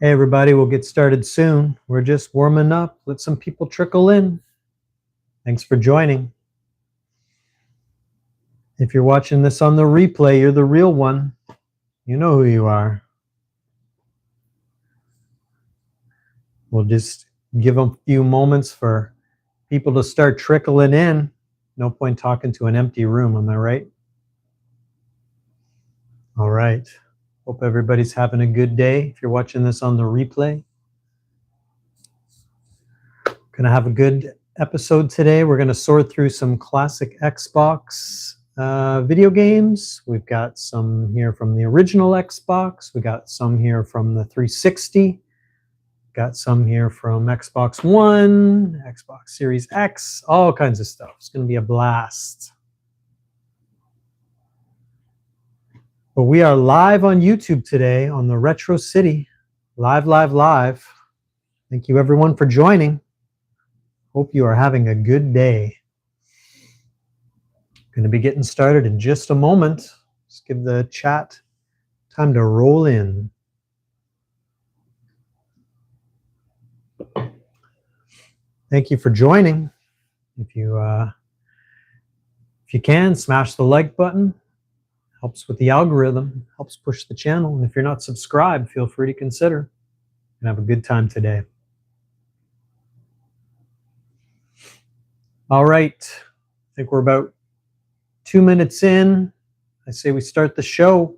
Hey everybody, we'll get started soon. We're just warming up. Let some people trickle in. Thanks for joining. If you're watching this on the replay, you're the real one. You know who you are. We'll just give a few moments for people to start trickling in. No point talking to an empty room, am I right? All right. Hope everybody's having a good day. If you're watching this on the replay, gonna have a good episode today. We're gonna sort through some classic Xbox video games. We've got some here from the original Xbox. We got some here from the 360. Got some here from Xbox One, Xbox Series X, all kinds of stuff. It's gonna be a blast. But we are live on YouTube today on the Retro City. Live. Thank you everyone for joining. Hope you are having a good day. Going to be getting started in just a moment. Just give the chat time to roll in. Thank you for joining. If you can, smash the like button. Helps with the algorithm, helps push the channel. And if you're not subscribed, feel free to consider. And have a good time today. All right, I think we're about 2 minutes in. I say we start the show.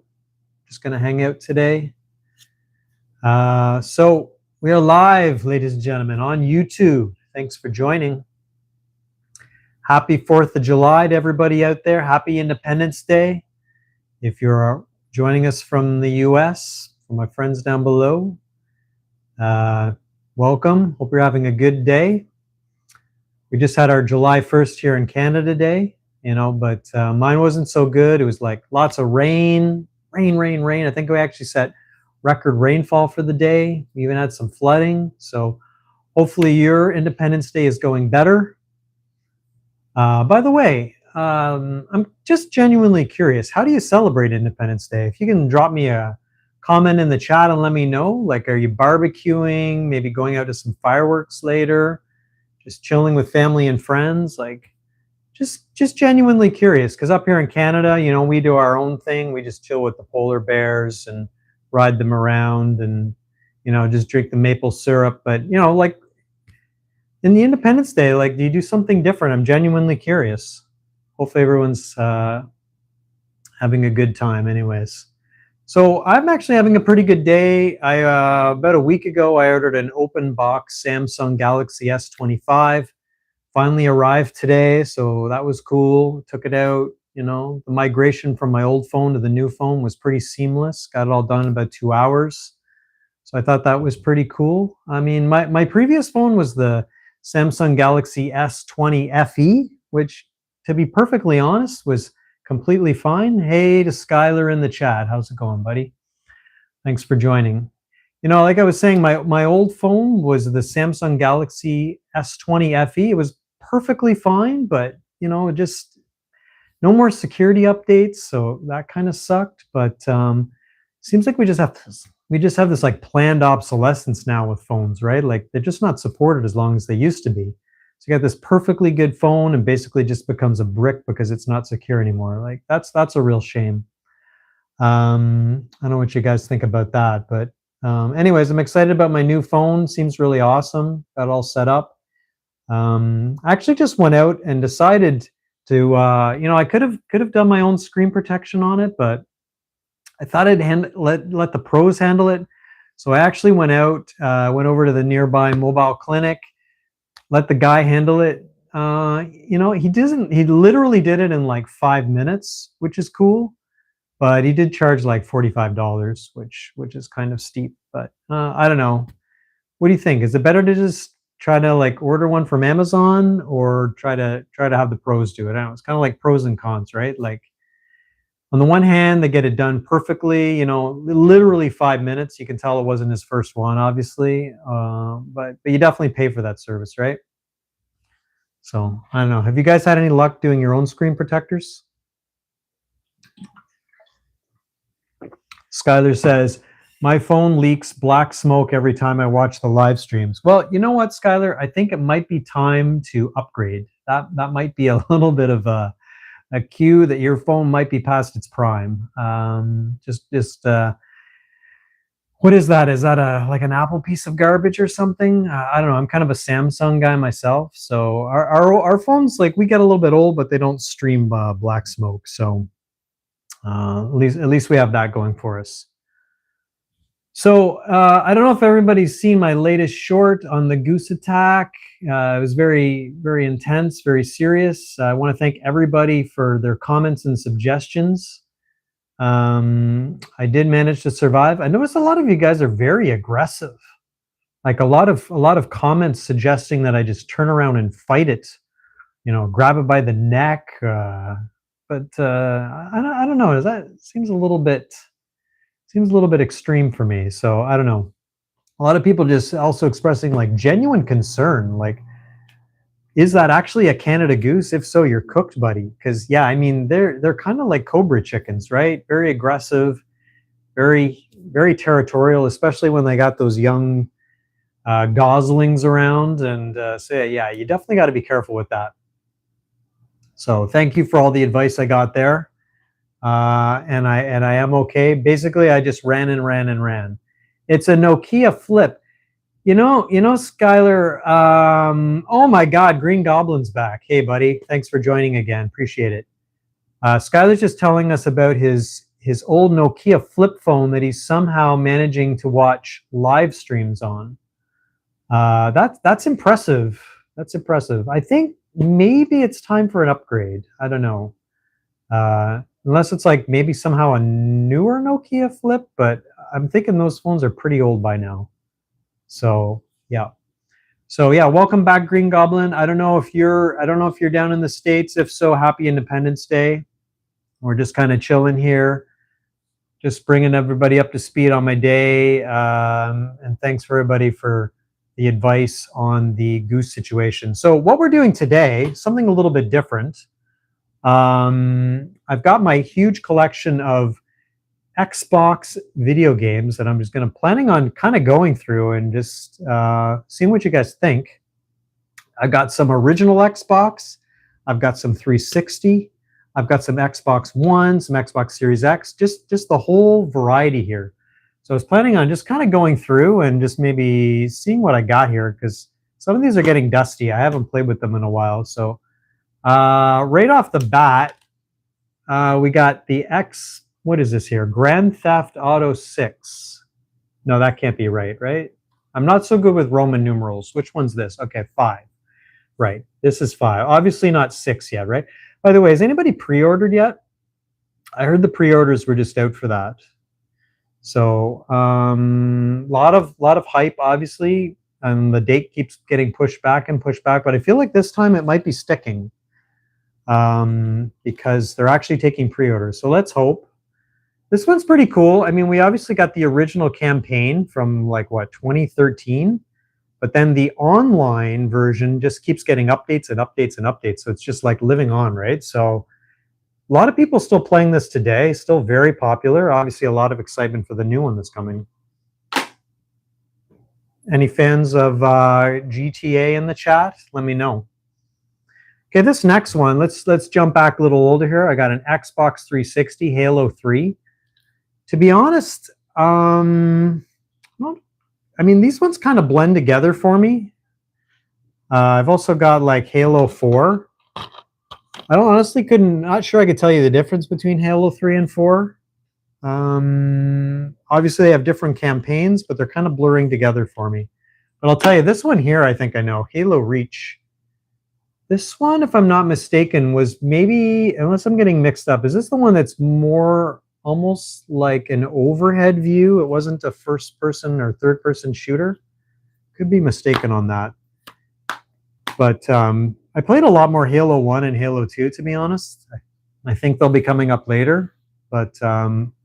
Just going to hang out today. So we are live, ladies and gentlemen, on YouTube. Thanks for joining. Happy 4th of July to everybody out there. Happy Independence Day. If you're joining us from the US, for my friends down below, welcome. Hope you're having a good day. We just had our July 1st here in Canada Day, but mine wasn't so good. It was like lots of rain. I think we actually set record rainfall for the day. We even had some flooding. So hopefully your Independence Day is going better. By the way, I'm just genuinely curious. How do you celebrate Independence Day? If you can drop me a comment in the chat and let me know, like, are you barbecuing, maybe going out to some fireworks later, just chilling with family and friends? Like, just genuinely curious, because up here in Canada, we do our own thing. We just chill with the polar bears and ride them around and, just drink the maple syrup. But, like in the Independence Day, like, do you do something different? I'm genuinely curious. Hopefully everyone's having a good time anyways. So I'm actually having a pretty good day. About a week ago, I ordered an open box Samsung Galaxy S25. Finally arrived today, so that was cool. Took it out, the migration from my old phone to the new phone was pretty seamless. Got it all done in about 2 hours. So I thought that was pretty cool. I mean, my previous phone was the Samsung Galaxy S20 FE, which, to be perfectly honest, was completely fine. Hey to Skylar in the chat. How's it going, buddy? Thanks for joining. Like I was saying, my old phone was the Samsung Galaxy S20 FE. It was perfectly fine, but, just no more security updates, so that kind of sucked. But seems like we just have this like planned obsolescence now with phones, right? Like they're just not supported as long as they used to be. So you got this perfectly good phone and basically just becomes a brick because it's not secure anymore. Like that's a real shame. I don't know what you guys think about that, but anyways, I'm excited about my new phone. Seems really awesome. Got it all set up. I actually just went out and decided to, I could have done my own screen protection on it, but I thought I'd let the pros handle it. So I actually went out, went over to the nearby mobile clinic, let the guy handle it. He literally did it in like 5 minutes, which is cool. But he did charge like $45, which is kind of steep. But I don't know. What do you think? Is it better to just try to like order one from Amazon or try to have the pros do it? I don't know. It's kind of like pros and cons, right? Like on the one hand, they get it done perfectly, literally 5 minutes. You can tell it wasn't his first one, obviously. But you definitely pay for that service, right? So I don't know. Have you guys had any luck doing your own screen protectors? Skylar says, My phone leaks black smoke every time I watch the live streams. Well, you know what, Skylar? I think it might be time to upgrade. That might be a little bit of a cue that your phone might be past its prime. Just what is that? Is that a like an Apple piece of garbage or something? I don't know. I'm kind of a Samsung guy myself, so our phones, like, we get a little bit old, but they don't stream black smoke. So at least we have that going for us. So I don't know if everybody's seen my latest short on the goose attack. It was very, very intense, very serious. I want to thank everybody for their comments and suggestions. I did manage to survive. I noticed a lot of you guys are very aggressive. Like a lot of comments suggesting that I just turn around and fight it, grab it by the neck. But I don't know. That seems a little bit extreme for me. So I don't know. A lot of people just also expressing like genuine concern. Like, is that actually a Canada goose? If so, you're cooked, buddy. Because yeah, I mean, they're kind of like cobra chickens, right? Very aggressive, very, very territorial, especially when they got those young goslings around. And so yeah, you definitely got to be careful with that. So thank you for all the advice I got there. And I am okay. Basically, I just ran and ran and ran. It's a Nokia flip. Skylar. Oh my God, Green Goblin's back. Hey, buddy, thanks for joining again. Appreciate it. Skylar's just telling us about his old Nokia flip phone that he's somehow managing to watch live streams on. That's impressive. That's impressive. I think maybe it's time for an upgrade. I don't know. Unless it's like maybe somehow a newer Nokia flip, but I'm thinking those phones are pretty old by now. So yeah. Welcome back, Green Goblin. I don't know if you're down in the States. If so, happy Independence Day. We're just kind of chilling here, just bringing everybody up to speed on my day. And thanks for everybody for the advice on the goose situation. So what we're doing today, something a little bit different. I've got my huge collection of Xbox video games that I'm just planning on kind of going through and just seeing what you guys think. I've got some original Xbox. I've got some 360. I've got some Xbox One, some Xbox Series X, just the whole variety here. So I was planning on just kind of going through and just maybe seeing what I got here, because some of these are getting dusty. I haven't played with them in a while. So right off the bat, we got the what is this here? Grand Theft Auto 6. No, that can't be right? I'm not so good with Roman numerals. Which one's this? Okay, 5. Right, this is 5. Obviously not 6 yet, right? By the way, has anybody pre-ordered yet? I heard the pre-orders were just out for that. So lot of hype, obviously, and the date keeps getting pushed back, but I feel like this time it might be sticking. Because they're actually taking pre-orders. So let's hope. This one's pretty cool. I mean, we obviously got the original campaign from 2013, but then the online version just keeps getting updates and updates and updates. So it's just like living on, right? So a lot of people still playing this today, still very popular. Obviously a lot of excitement for the new one that's coming. Any fans of GTA in the chat? Let me know. Okay, this next one, let's jump back a little older here. I got an Xbox 360, Halo 3. To be honest, I mean, these ones kind of blend together for me. I've also got like Halo 4. I don't honestly not sure I could tell you the difference between Halo 3 and 4. Obviously they have different campaigns, but they're kind of blurring together for me. But I'll tell you, this one here, I think I know, Halo Reach. This one, if I'm not mistaken, was maybe, unless I'm getting mixed up, is this the one that's more almost like an overhead view? It wasn't a first person or third person shooter. Could be mistaken on that. But I played a lot more Halo 1 and Halo 2, to be honest. I think they'll be coming up later. But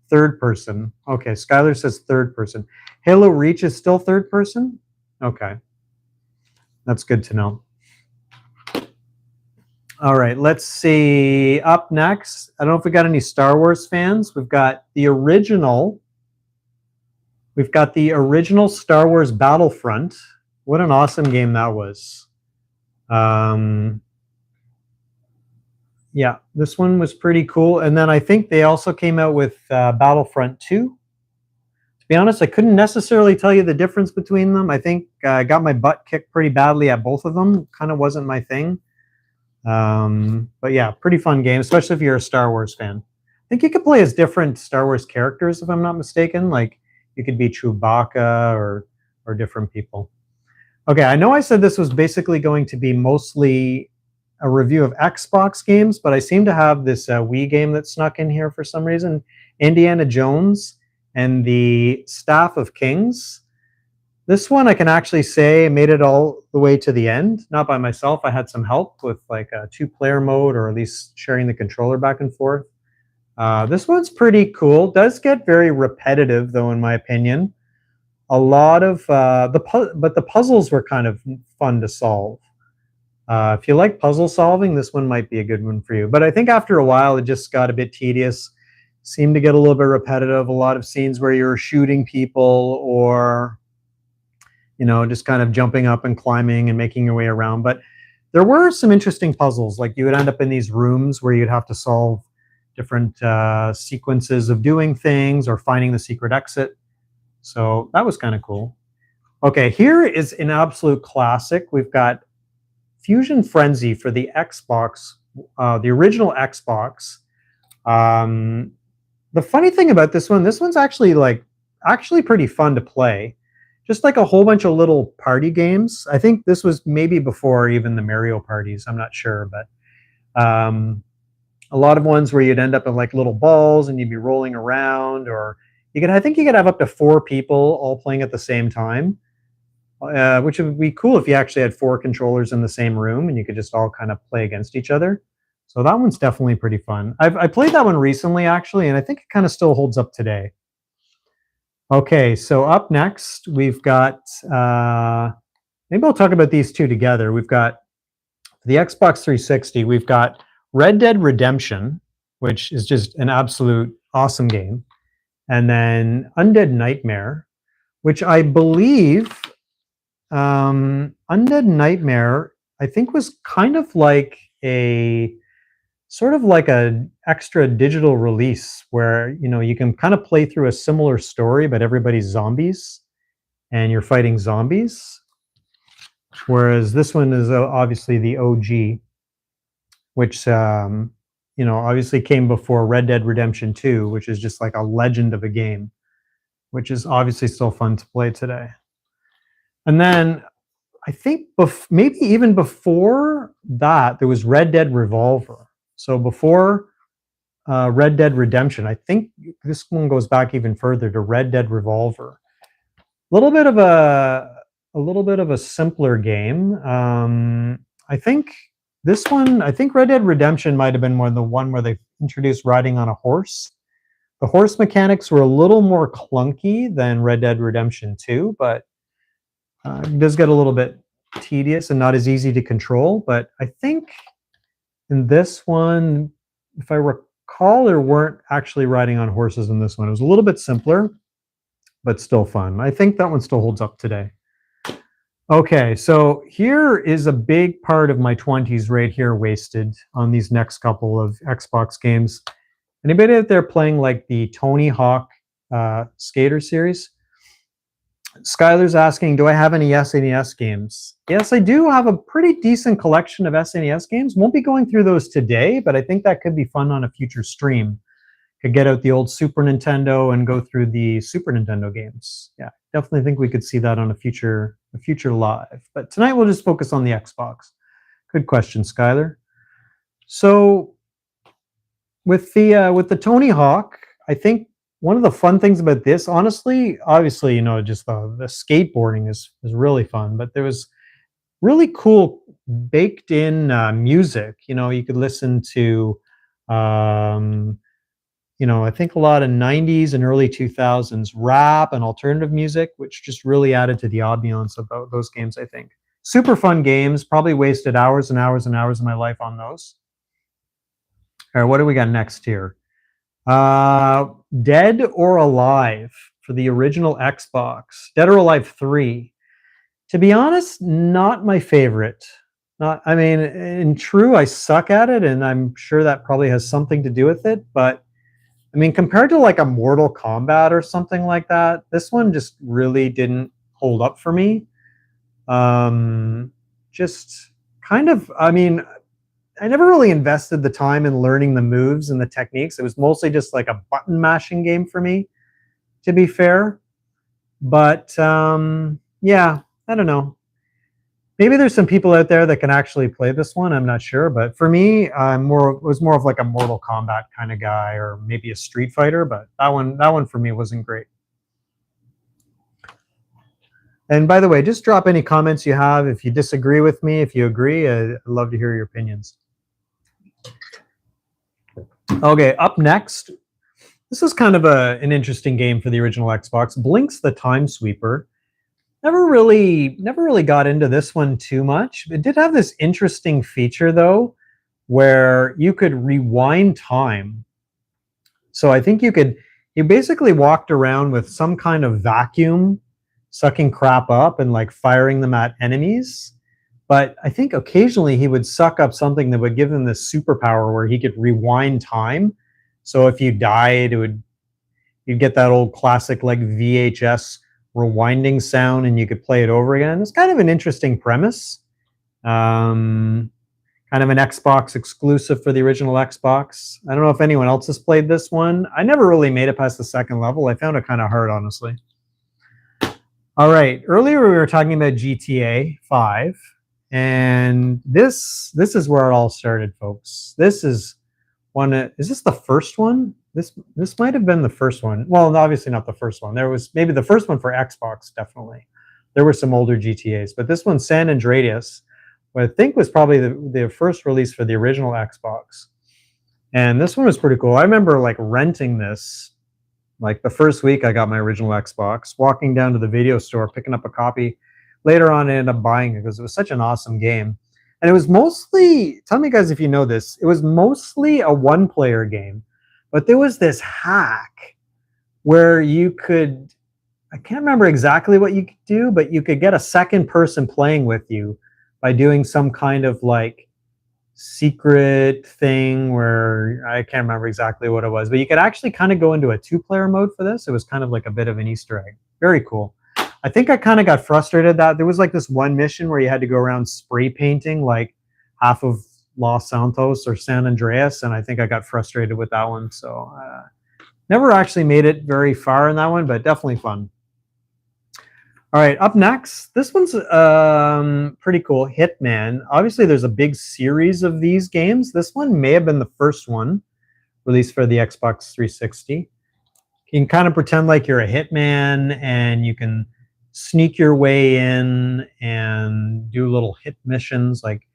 third person. Okay, Skylar says third person. Halo Reach is still third person? Okay. That's good to know. All right, let's see. Up next, I don't know if we got any Star Wars fans. We've got the original We've got the original Star Wars Battlefront. What an awesome game that was. Yeah, this one was pretty cool. And then I think they also came out with Battlefront 2. To be honest, I couldn't necessarily tell you the difference between them. I think I got my butt kicked pretty badly at both of them. Kind of wasn't my thing. But yeah, pretty fun game, especially if you're a Star Wars fan. I think you could play as different Star Wars characters, if I'm not mistaken. Like you could be Chewbacca or different people. Okay, I know I said this was basically going to be mostly a review of Xbox games, but I seem to have this Wii game that snuck in here for some reason. Indiana Jones and the Staff of Kings. This one I can actually say made it all the way to the end, not by myself. I had some help with like a 2-player mode, or at least sharing the controller back and forth. This one's pretty cool. Does get very repetitive though, in my opinion. A lot of but the puzzles were kind of fun to solve. If you like puzzle solving, this one might be a good one for you. But I think after a while, it just got a bit tedious. Seemed to get a little bit repetitive. A lot of scenes where you're shooting people, or just kind of jumping up and climbing and making your way around. But there were some interesting puzzles. Like you would end up in these rooms where you'd have to solve different sequences of doing things or finding the secret exit. So that was kind of cool. Okay, here is an absolute classic. We've got Fusion Frenzy for the Xbox, the original Xbox. The funny thing about this one's actually pretty fun to play. Just like a whole bunch of little party games. I think this was maybe before even the Mario parties. I'm not sure, but a lot of ones where you'd end up in like little balls and you'd be rolling around, or I think you could have up to 4 people all playing at the same time, which would be cool if you actually had 4 controllers in the same room and you could just all kind of play against each other. So that one's definitely pretty fun. I played that one recently actually, and I think it kind of still holds up today. Okay, so up next, we've got, maybe I'll talk about these two together. We've got the Xbox 360, we've got Red Dead Redemption, which is just an absolute awesome game. And then Undead Nightmare, which I believe, Undead Nightmare, I think was kind of like a extra digital release where you can kind of play through a similar story, but everybody's zombies and you're fighting zombies, whereas this one is obviously the OG, which obviously came before Red Dead Redemption 2, which is just like a legend of a game, which is obviously still fun to play today. And then I think maybe even before that, there was Red Dead Revolver. So before Red Dead Redemption, I think this one goes back even further to Red Dead Revolver. A little bit of a simpler game. I think Red Dead Redemption might have been the one where they introduced riding on a horse. The horse mechanics were a little more clunky than Red Dead Redemption 2, but it does get a little bit tedious and not as easy to control. But I think in this one, if I recall, there weren't actually riding on horses in this one. It was a little bit simpler, but still fun. I think that one still holds up today. Okay, so here is a big part of my 20s right here wasted on these next couple of Xbox games. Anybody out there playing like the Tony Hawk skater series? Skylar's asking, do I have any SNES games? Yes, I do have a pretty decent collection of SNES games. Won't be going through those today, but I think that could be fun on a future stream. Could get out the old Super Nintendo and go through the Super Nintendo games. Yeah, definitely think we could see that on a future live. But tonight we'll just focus on the Xbox. Good question, Skylar. So with the Tony Hawk, I think one of the fun things about this, honestly, obviously, just the skateboarding is really fun, but there was really cool baked in music. You could listen to, I think a lot of 90s and early 2000s rap and alternative music, which just really added to the ambiance of those games, I think. Super fun games, probably wasted hours and hours and hours of my life on those. All right, what do we got next here? Dead or Alive for the original Xbox. Dead or Alive 3. To be honest, not my favorite. Not, I mean, in true, I suck at it, and I'm sure that probably has something to do with it. But I mean, compared to like a Mortal Kombat or something like that, this one just really didn't hold up for me. Just kind of, I mean, I never really invested the time in learning the moves and the techniques. It was mostly just like a button mashing game for me, to be fair. But yeah, I don't know. Maybe there's some people out there that can actually play this one. I'm not sure, but for me, I'm was more of like a Mortal Kombat kind of guy, or maybe a Street Fighter. But that one for me wasn't great. And by the way, just drop any comments you have. If you disagree with me, if you agree, I'd love to hear your opinions. Okay, up next, this is kind of an interesting game for the original Xbox. Blinks the Time Sweeper. Never really got into this one too much. It did have this interesting feature though, where you could rewind time. So I think you basically walked around with some kind of vacuum, sucking crap up and like firing them at enemies. But I think occasionally he would suck up something that would give him this superpower where he could rewind time. So if you died, you'd get that old classic like VHS rewinding sound, and you could play it over again. It's kind of an interesting premise. Kind of an Xbox exclusive for the original Xbox. I don't know if anyone else has played this one. I never really made it past the second level. I found it kind of hard, honestly. All right, earlier we were talking about GTA 5, and this is where it all started, folks. This is one. Is this the first one? This might have been the first one. Well, obviously not the first one. There was maybe the first one for Xbox, definitely. There were some older GTAs, but this one, San Andreas, what I think was probably the first release for the original Xbox. And this one was pretty cool. I remember like renting this, like the first week I got my original Xbox, walking down to the video store, picking up a copy. Later on, I ended up buying it because it was such an awesome game. And it was mostly, tell me guys if you know this, it was mostly a one-player game. But there was this hack where you could, I can't remember exactly what you could do, but you could get a second person playing with you by doing some kind of like secret thing where I can't remember exactly what it was, but you could actually kind of go into a two-player mode for this. It was kind of like a bit of an Easter egg. Very cool. I think I kind of got frustrated that there was like this one mission where you had to go around spray painting like half of Los Santos or San Andreas, and I think I got frustrated with that one. So never actually made it very far in that one, but definitely fun. All right, up next, this one's pretty cool, Hitman. Obviously, there's a big series of these games. This one may have been the first one released for the Xbox 360. You can kind of pretend like you're a hitman, and you can sneak your way in and do little hit missions. Like,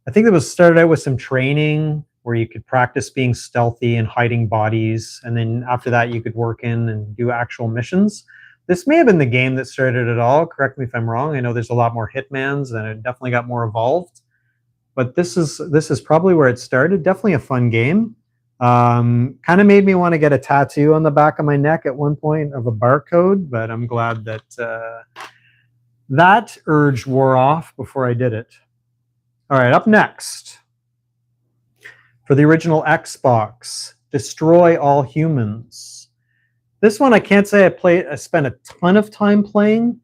I think it was started out with some training where you could practice being stealthy and hiding bodies, and then after that, you could work in and do actual missions. This may have been the game that started it all. Correct me if I'm wrong. I know there's a lot more Hitmans, and it definitely got more evolved. But this is probably where it started. Definitely a fun game. Kind of made me want to get a tattoo on the back of my neck at one point of a barcode, but I'm glad that that urge wore off before I did it. All right, up next. For the original Xbox, Destroy All Humans. This one, I can't say I spent a ton of time playing,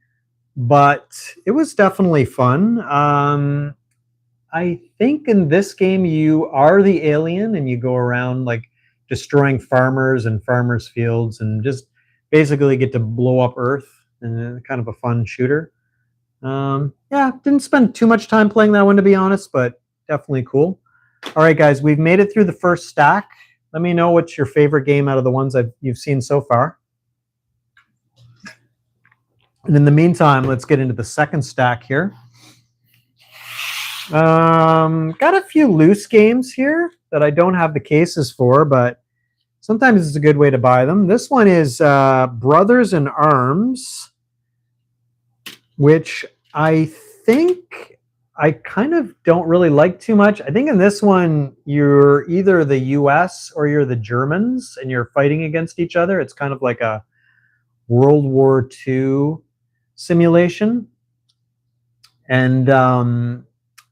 but it was definitely fun. I think in this game, you are the alien and you go around like destroying farmers and farmers' fields and just basically get to blow up Earth, and kind of a fun shooter. Yeah, didn't spend too much time playing that one, to be honest, but definitely cool. All right, guys, we've made it through the first stack. Let me know what's your favorite game out of the ones you've seen so far. And in the meantime, let's get into the second stack here. Got a few loose games here that I don't have the cases for, but sometimes it's a good way to buy them. This one is Brothers in Arms, which I think I kind of don't really like too much. I think in this one, you're either the US or you're the Germans, and you're fighting against each other. It's kind of like a World War II simulation. And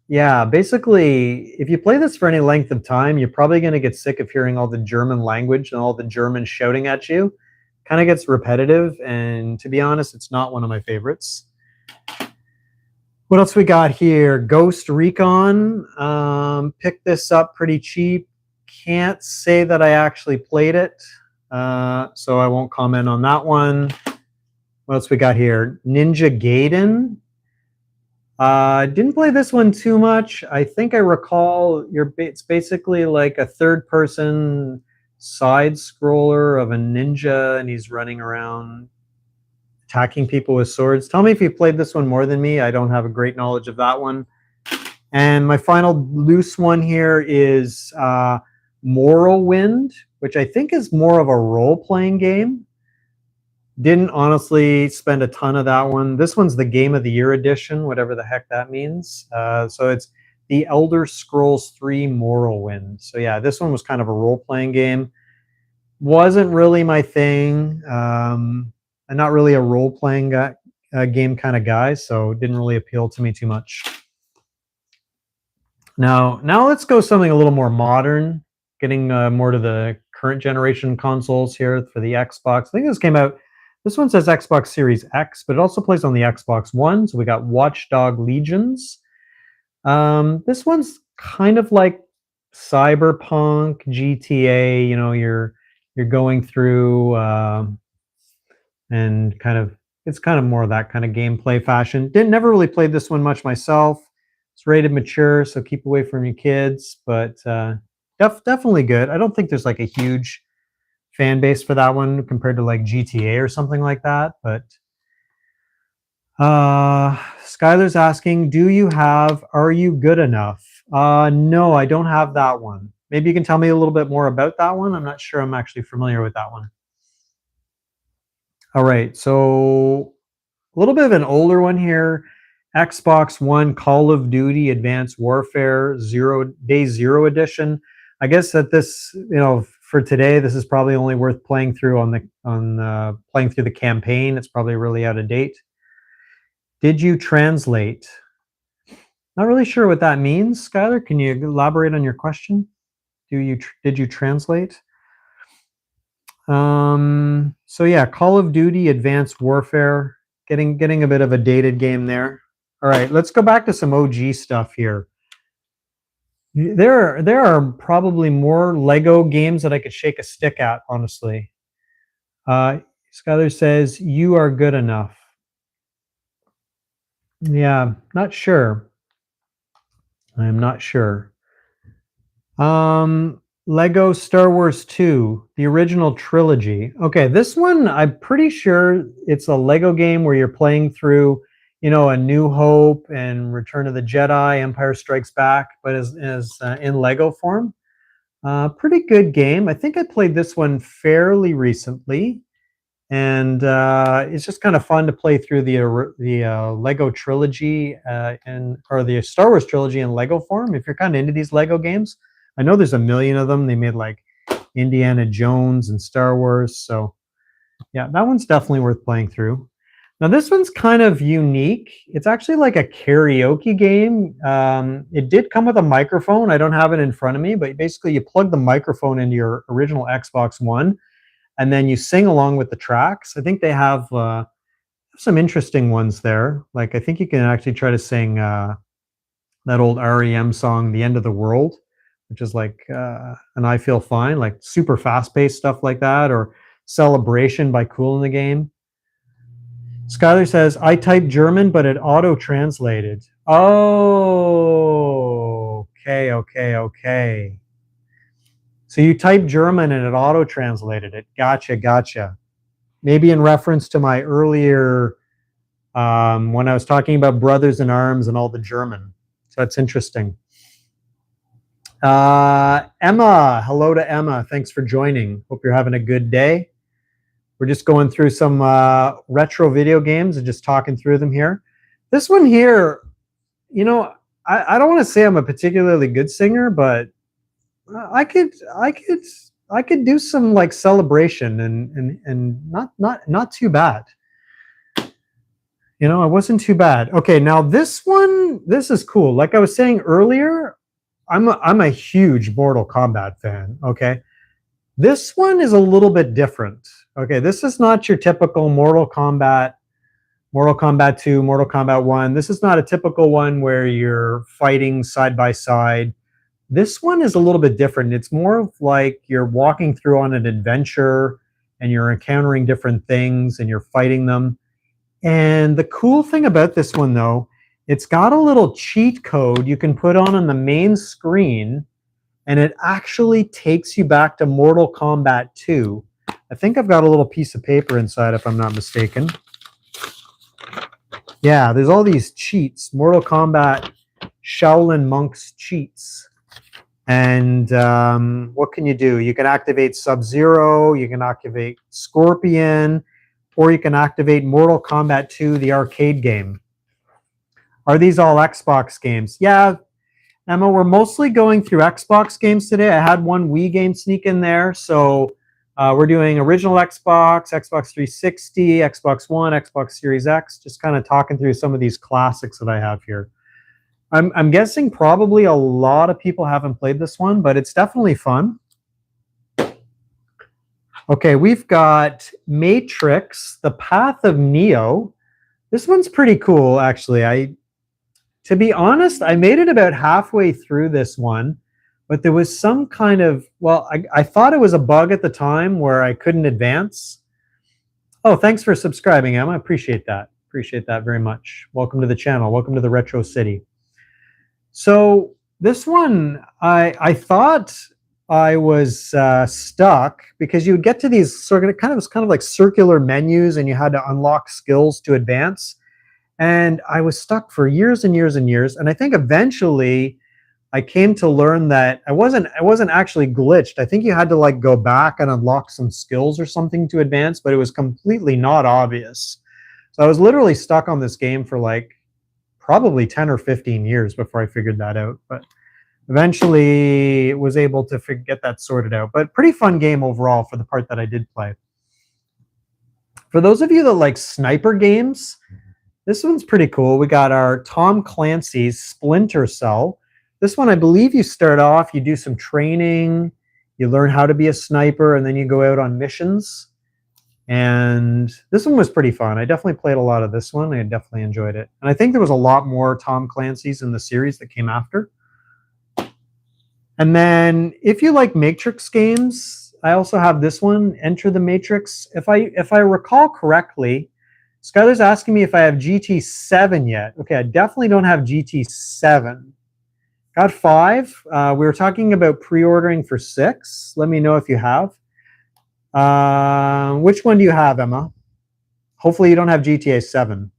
yeah, basically, if you play this for any length of time, you're probably going to get sick of hearing all the German language and all the German shouting at you. Kind of gets repetitive, and to be honest, it's not one of my favorites. What else we got here? Ghost Recon. Picked this up pretty cheap. Can't say that I actually played it, so I won't comment on that one. What else we got here? Ninja Gaiden. Didn't play this one too much. I think I recall it's basically like a third-person side scroller of a ninja, and he's running around attacking people with swords. Tell me if you played this one more than me. I don't have a great knowledge of that one. And my final loose one here is Morrowind, which I think is more of a role-playing game. Didn't honestly spend a ton of that one. This one's the Game of the Year edition, whatever the heck that means. So it's the Elder Scrolls 3 Morrowind. So yeah, this one was kind of a role-playing game. Wasn't really my thing. I'm not really a role-playing game kind of guy, so it didn't really appeal to me too much. Now let's go something a little more modern, getting more to the current generation consoles here for the Xbox. I think this came out. This one says Xbox Series X, but it also plays on the Xbox One. So we got Watch Dogs Legions. This one's kind of like Cyberpunk, GTA. You know, you're going through and it's kind of more of that kind of gameplay fashion. Never really played this one much myself. It's rated mature, so keep away from your kids. But definitely good. I don't think there's like a huge fan base for that one compared to like GTA or something like that. But Skylar's asking, do you have Are You Good Enough? No, I don't have that one. Maybe you can tell me a little bit more about that one. I'm not sure I'm actually familiar with that one. All right, so a little bit of an older one here. Xbox One Call of Duty Advanced Warfare Day Zero Edition. I guess that this, for today, this is probably only worth playing through playing through the campaign. It's probably really out of date. Did you translate? Not really sure what that means, Skylar. Can you elaborate on your question? Did you translate? So yeah, Call of Duty Advanced Warfare, getting a bit of a dated game there. All right, let's go back to some OG stuff here. There are probably more Lego games that I could shake a stick at, honestly. Skylar says, you are good enough. Yeah, not sure. I'm not sure. Lego Star Wars 2, the original trilogy. Okay, this one, I'm pretty sure it's a Lego game where you're playing through, A New Hope and Return of the Jedi, Empire Strikes Back, but as in Lego form. Pretty good game. I think I played this one fairly recently, and it's just kind of fun to play through the Lego trilogy or the Star Wars trilogy in Lego form. If you're kind of into these Lego games, I know there's a million of them. They made like Indiana Jones and Star Wars, so yeah, that one's definitely worth playing through. Now this one's kind of unique. It's actually like a karaoke game. It did come with a microphone. I don't have it in front of me, but basically you plug the microphone into your original Xbox One, and then you sing along with the tracks. I think they have some interesting ones there. Like I think you can actually try to sing that old REM song, "The End of the World," which is like an I Feel Fine, like super fast-paced stuff like that, or Celebration by Kool in the Game. Skylar says, I typed German, but it auto-translated. Oh, okay. So you typed German and it auto-translated it. Gotcha. Maybe in reference to my earlier, when I was talking about Brothers in Arms and all the German. So that's interesting. Emma, hello to Emma. Thanks for joining. Hope you're having a good day. We're just going through some retro video games and just talking through them here. This one here, I don't want to say I'm a particularly good singer, but I could I could do some like celebration and not too bad. You know, it wasn't too bad. Okay, now this one, this is cool. Like I was saying earlier, I'm a huge Mortal Kombat fan. Okay, this one is a little bit different. Okay, this is not your typical Mortal Kombat 2, Mortal Kombat 1. This is not a typical one where you're fighting side by side. This one is a little bit different. It's more of like you're walking through on an adventure and you're encountering different things and you're fighting them. And the cool thing about this one, though, it's got a little cheat code you can put on the main screen, and it actually takes you back to Mortal Kombat 2. I think I've got a little piece of paper inside, if I'm not mistaken. Yeah, there's all these cheats, Mortal Kombat Shaolin Monks cheats. And what can you do? You can activate Sub-Zero, you can activate Scorpion, or you can activate Mortal Kombat 2, the arcade game. Are these all Xbox games? Yeah, Emma, we're mostly going through Xbox games today. I had one Wii game sneak in there, so we're doing original Xbox, Xbox 360, Xbox One, Xbox Series X, just kind of talking through some of these classics that I have here. I'm guessing probably a lot of people haven't played this one, but it's definitely fun. Okay, we've got Matrix, The Path of Neo. This one's pretty cool, actually. To be honest, I made it about halfway through this one, but there was some kind of, well, I thought it was a bug at the time where I couldn't advance. Oh, thanks for subscribing, Emma. I appreciate that. Appreciate that very much. Welcome to the channel. Welcome to the Retro City. So this one, I thought I was stuck because you would get to these sort of kind of like circular menus, and you had to unlock skills to advance. And I was stuck for years and years and years. And I think eventually I came to learn that I wasn't actually glitched. I think you had to like go back and unlock some skills or something to advance, but it was completely not obvious. So I was literally stuck on this game for like probably 10 or 15 years before I figured that out. But eventually was able to get that sorted out. But pretty fun game overall for the part that I did play. For those of you that like sniper games, this one's pretty cool. We got our Tom Clancy's Splinter Cell. This one, I believe you start off, you do some training, you learn how to be a sniper, and then you go out on missions. And this one was pretty fun. I definitely played a lot of this one. I definitely enjoyed it. And I think there was a lot more Tom Clancy's in the series that came after. And then if you like Matrix games, I also have this one, Enter the Matrix. If I recall correctly, Skylar's asking me if I have GT7 yet. Okay, I definitely don't have GT7. Got 5. We were talking about pre-ordering for 6. Let me know if you have. Which one do you have, Emma? Hopefully you don't have GTA 7.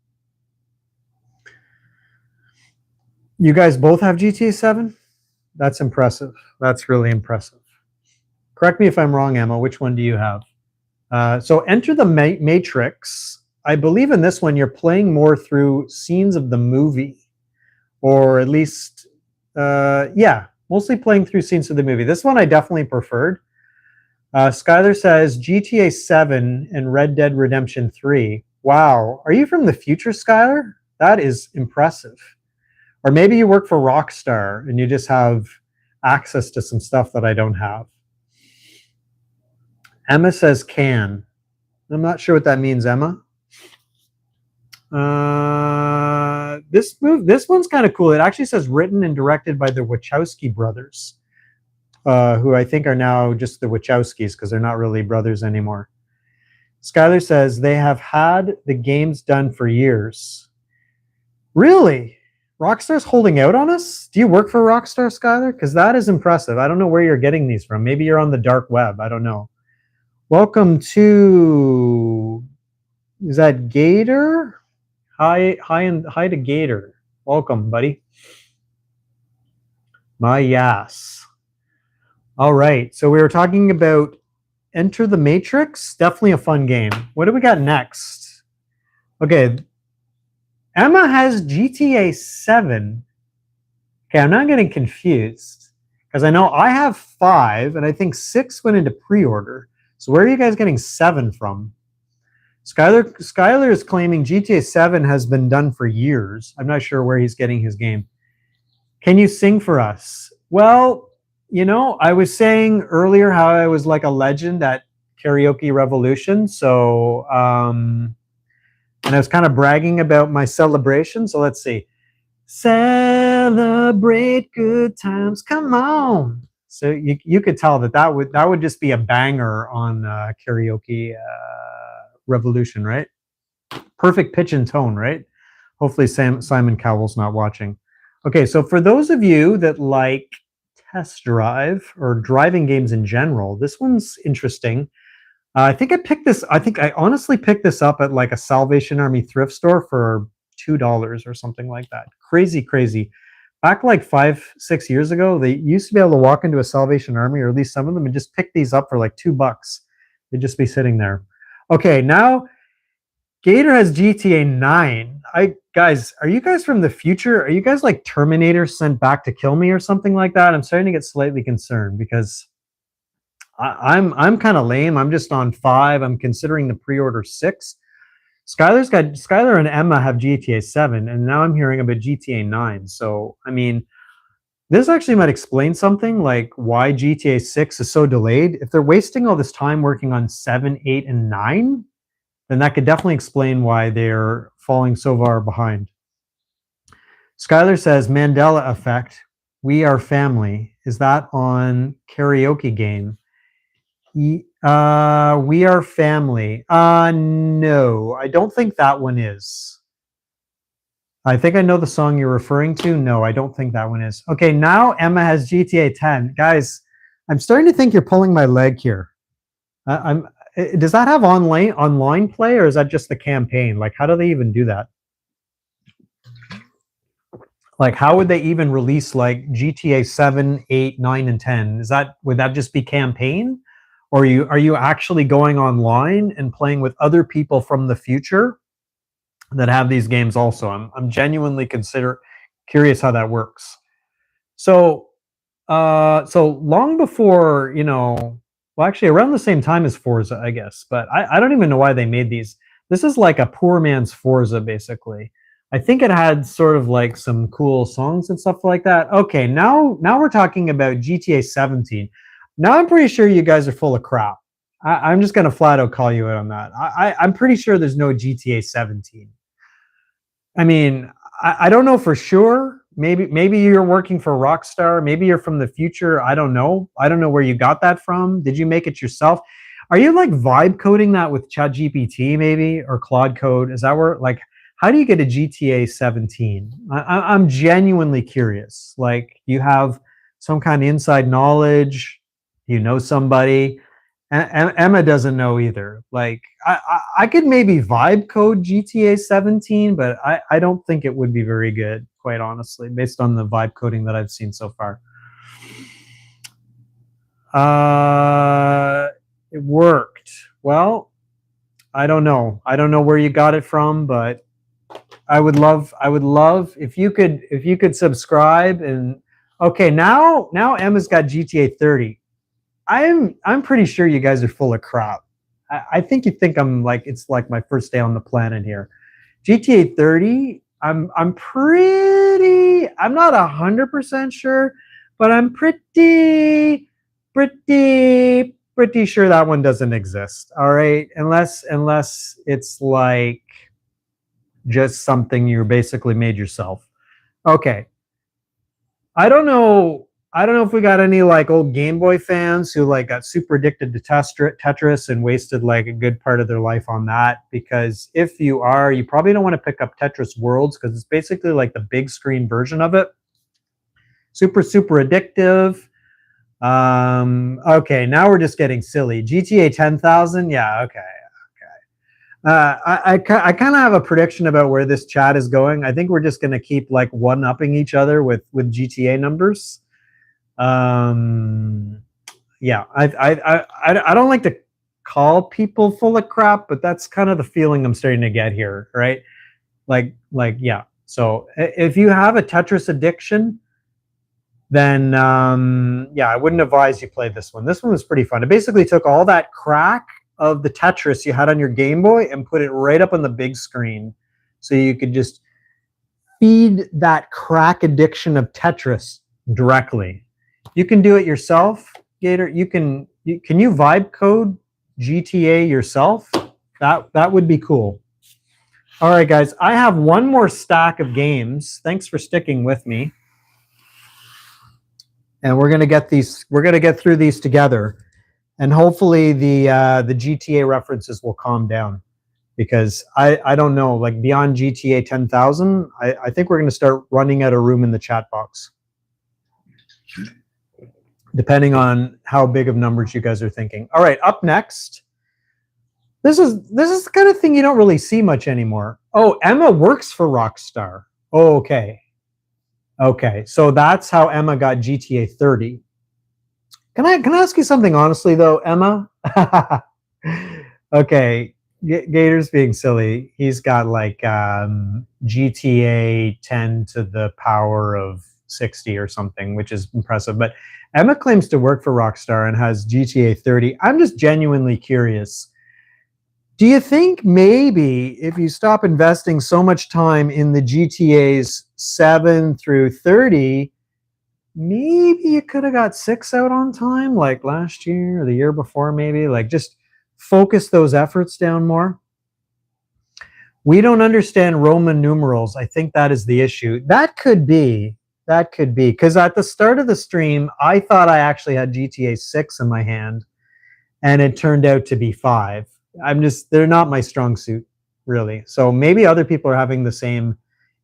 You guys both have GTA 7? That's impressive. That's really impressive. Correct me if I'm wrong, Emma. Which one do you have? So Enter the Matrix. I believe in this one you're playing more through scenes of the movie. Or at least, yeah, mostly playing through scenes of the movie. This one I definitely preferred. Skylar says GTA 7 and Red Dead Redemption 3. Wow. Are you from the future, Skylar? That is impressive. Or maybe you work for Rockstar and you just have access to some stuff that I don't have. Emma says can. I'm not sure what that means, Emma. This one's kind of cool. It actually says written and directed by the Wachowski brothers. Who I think are now just the Wachowskis because they're not really brothers anymore. Skylar says they have had the games done for years. Really? Rockstar's holding out on us? Do you work for Rockstar, Skylar? Because that is impressive. I don't know where you're getting these from. Maybe you're on the dark web. I don't know. Welcome to... Is that Gator? Hi to Gator. Welcome, buddy. My yes. All right, so we were talking about Enter the Matrix. Definitely a fun game. What do we got next? Okay, Emma has GTA 7. Okay, I'm not getting confused Because I know I have 5, and I think 6 went into pre-order. So where are you guys getting 7 from? Skylar is claiming GTA 7 has been done for years. I'm not sure where he's getting his game. Can you sing for us? Well, I was saying earlier how I was like a legend at Karaoke Revolution. So, and I was kind of bragging about my celebration. So let's see. Celebrate good times. Come on. So you could tell that would just be a banger on Karaoke Revolution, right? Perfect pitch and tone, right? Hopefully Simon Cowell's not watching. Okay, so for those of you that like test drive or driving games in general, this one's interesting. I think I honestly picked this up at like a Salvation Army thrift store for $2 or something like that. Crazy. Back like 5-6 years ago, they used to be able to walk into a Salvation Army, or at least some of them, and just pick these up for like $2. They'd just be sitting there. Okay, now Gator has GTA 9. Guys, are you guys from the future? Are you guys like Terminator sent back to kill me or something like that? I'm starting to get slightly concerned because I'm kind of lame. I'm just on 5. I'm considering the pre-order 6. Skylar and Emma have GTA 7, and now I'm hearing about GTA 9. So, I mean, this actually might explain something like why GTA 6 is so delayed. If they're wasting all this time working on 7, 8, and 9, then that could definitely explain why they're falling so far behind. Skylar says, Mandela effect, we are family. Is that on karaoke game? We are family. No, I don't think that one is. I think I know the song you're referring to. No, I don't think that one is. Okay, now Emma has GTA 10. Guys, I'm starting to think you're pulling my leg here. Does that have online play, or is that just the campaign? Like, how do they even do that? Like, how would they even release like GTA 7, 8, 9, and 10? Would that just be campaign? Or are you actually going online and playing with other people from the future that have these games also? I'm genuinely curious how that works. So long before, well, actually around the same time as Forza, I guess, but I don't even know why they made these. This is like a poor man's Forza, basically. I think it had sort of like some cool songs and stuff like that. Okay, now we're talking about GTA 17. Now I'm pretty sure you guys are full of crap. I'm just going to flat out call you out on that. I'm pretty sure there's no GTA 17. I mean, I don't know for sure. Maybe you're working for Rockstar. Maybe you're from the future. I don't know. I don't know where you got that from. Did you make it yourself? Are you like vibe coding that with ChatGPT maybe, or Claude Code? Is that where, like, how do you get a GTA 17? I'm genuinely curious. Like, you have some kind of inside knowledge. You know somebody. Emma doesn't know either. Like, I could maybe vibe code GTA 17, but I don't think it would be very good, quite honestly, based on the vibe coding that I've seen so far. It worked. Well, I don't know. I don't know where you got it from, but I would love if you could subscribe. And okay, now Emma's got GTA 30. I'm pretty sure you guys are full of crap. I think you think it's like my first day on the planet here. GTA 30, I'm not 100% sure, but I'm pretty sure that one doesn't exist. All right, unless it's like just something you basically made yourself. Okay. I don't know if we got any like old Game Boy fans who like got super addicted to Tetris and wasted like a good part of their life on that. Because if you are, you probably don't want to pick up Tetris Worlds, because it's basically like the big screen version of it. Super addictive. Okay, now we're just getting silly. GTA 10,000. Yeah. Okay. I kind of have a prediction about where this chat is going. I think we're just going to keep like one-upping each other with GTA numbers. Yeah, I don't like to call people full of crap, but that's kind of the feeling I'm starting to get here, right? Like yeah. So if you have a Tetris addiction, then yeah, I wouldn't advise you play this one. This one was pretty fun. It basically took all that crack of the Tetris you had on your Game Boy and put it right up on the big screen, so you could just feed that crack addiction of Tetris directly. You can do it yourself, Gator. Can you vibe code GTA yourself? That would be cool. All right, guys, I have one more stack of games. Thanks for sticking with me. And we're gonna get through these together, and hopefully the GTA references will calm down, because I don't know, like beyond GTA 10,000, I think we're gonna start running out of room in the chat box, depending on how big of numbers you guys are thinking. All right, up next. This is the kind of thing you don't really see much anymore. Oh, Emma works for Rockstar. Oh, okay. Okay, so that's how Emma got GTA 30. Can I ask you something honestly though, Emma? Okay, Gator's being silly. He's got like GTA 10 to the power of 60 or something, which is impressive. But Emma claims to work for Rockstar and has GTA 30. I'm just genuinely curious. Do you think maybe if you stop investing so much time in the GTAs 7 through 30, maybe you could have got 6 out on time, like last year or the year before, maybe? Like, just focus those efforts down more? We don't understand Roman numerals. I think that is the issue. That could be. Because at the start of the stream, I thought I actually had GTA 6 in my hand, and it turned out to be 5. They're not my strong suit, really. So maybe other people are having the same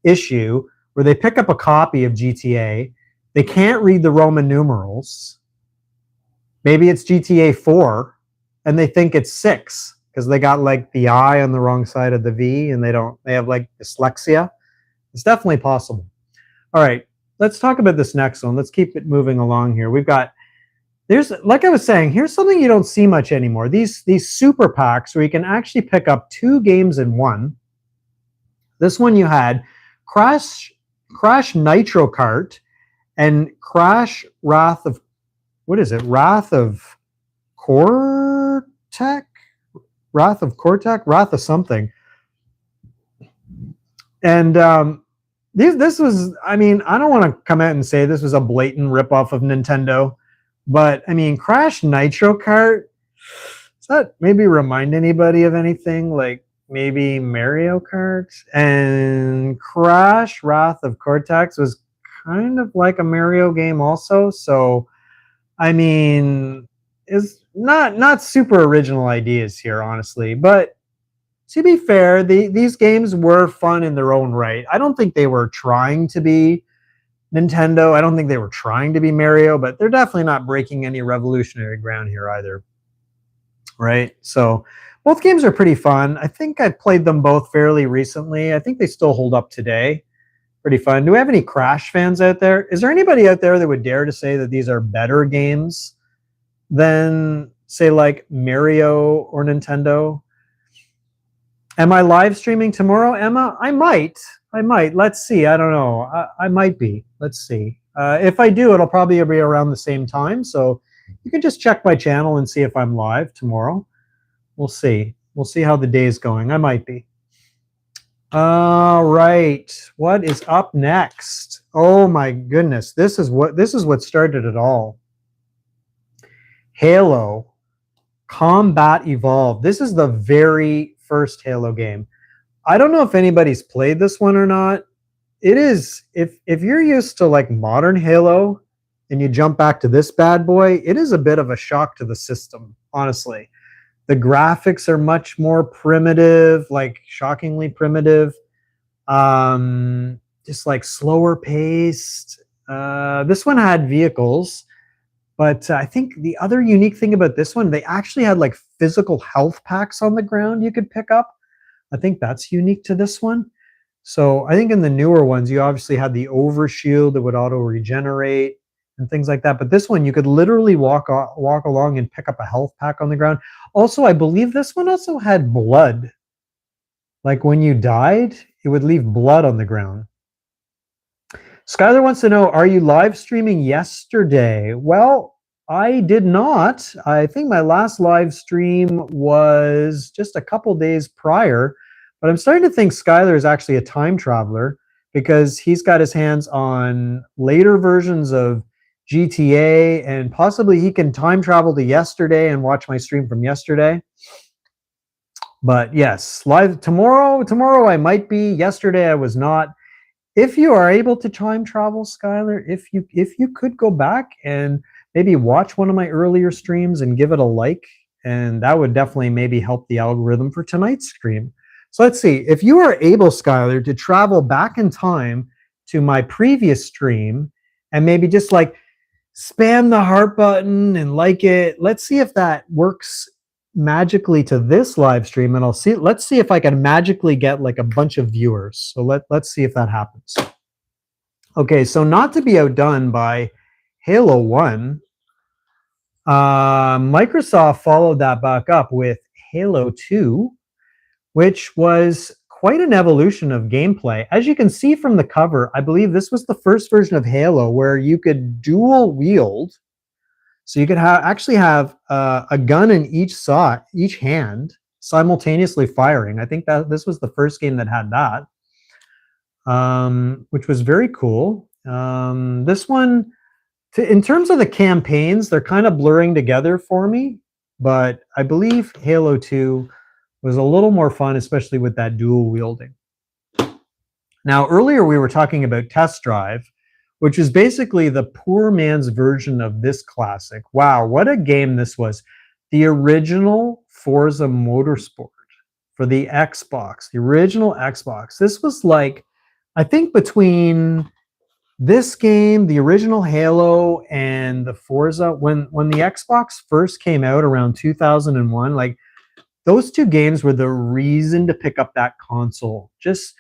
issue where they pick up a copy of GTA, they can't read the Roman numerals. Maybe it's GTA 4 and they think it's 6 because they got like the I on the wrong side of the V, and they have like dyslexia. It's definitely possible. All right, let's talk about this next one. Let's keep it moving along here. There's, like I was saying, here's something you don't see much anymore. These super packs where you can actually pick up 2 games in one. This one you had Crash Nitro Kart and Crash Wrath of Cortex? Wrath of something. And this was, I don't want to come out and say this was a blatant ripoff of Nintendo. But, Crash Nitro Kart, does that maybe remind anybody of anything? Like maybe Mario Kart? And Crash Wrath of Cortex was kind of like a Mario game also. So, it's not super original ideas here, honestly. But to be fair, these games were fun in their own right. I don't think they were trying to be Nintendo. I don't think they were trying to be Mario, but they're definitely not breaking any revolutionary ground here either. Right? So both games are pretty fun. I think I played them both fairly recently. I think they still hold up today. Pretty fun. Do we have any Crash fans out there? Is there anybody out there that would dare to say that these are better games than, say, like Mario or Nintendo? Am I live streaming tomorrow, Emma? I might. Let's see. I don't know. I might be. Let's see. If I do, it'll probably be around the same time. So you can just check my channel and see if I'm live tomorrow. We'll see. We'll see how the day is going. I might be. All right. What is up next? Oh my goodness. This is what started it all. Halo Combat Evolved. This is the very first Halo game. I don't know if anybody's played this one or not. It is, if you're used to like modern Halo and you jump back to this bad boy, it is a bit of a shock to the system, honestly. The graphics are much more primitive, like shockingly primitive. Just like slower paced. This one had vehicles, but I think the other unique thing about this one, they actually had like physical health packs on the ground you could pick up. I think that's unique to this one. So I think in the newer ones, you obviously had the overshield that would auto regenerate and things like that. But this one, you could literally walk along and pick up a health pack on the ground. Also, I believe this one also had blood. Like when you died, it would leave blood on the ground. Skylar wants to know, are you live streaming yesterday? Well, I did not. I think my last live stream was just a couple days prior, but I'm starting to think Skylar is actually a time traveler because he's got his hands on later versions of GTA, and possibly he can time travel to yesterday and watch my stream from yesterday. But yes, live tomorrow. Tomorrow I might be. Yesterday I was not. If you are able to time travel, Skylar, if you could go back and maybe watch one of my earlier streams and give it a like, and that would definitely maybe help the algorithm for tonight's stream. So let's see. If you are able, Skylar, to travel back in time to my previous stream and maybe just like spam the heart button and like it, let's see if that works magically to this live stream, and let's see if I can magically get like a bunch of viewers. So let's see if that happens. Okay, so not to be outdone by Halo 1, Microsoft followed that back up with Halo 2, which was quite an evolution of gameplay. As you can see from the cover, I believe this was the first version of Halo where you could dual wield. So you could actually have a gun in each hand, simultaneously firing. I think that this was the first game that had that, which was very cool. This one, in terms of the campaigns, they're kind of blurring together for me, but I believe Halo 2 was a little more fun, especially with that dual wielding. Now, earlier we were talking about Test Drive, which is basically the poor man's version of this classic. Wow, what a game this was. The original Forza Motorsport for the Xbox, the original Xbox. This was like, I think between this game, the original Halo, and the Forza, when the Xbox first came out around 2001, like those two games were the reason to pick up that console. Just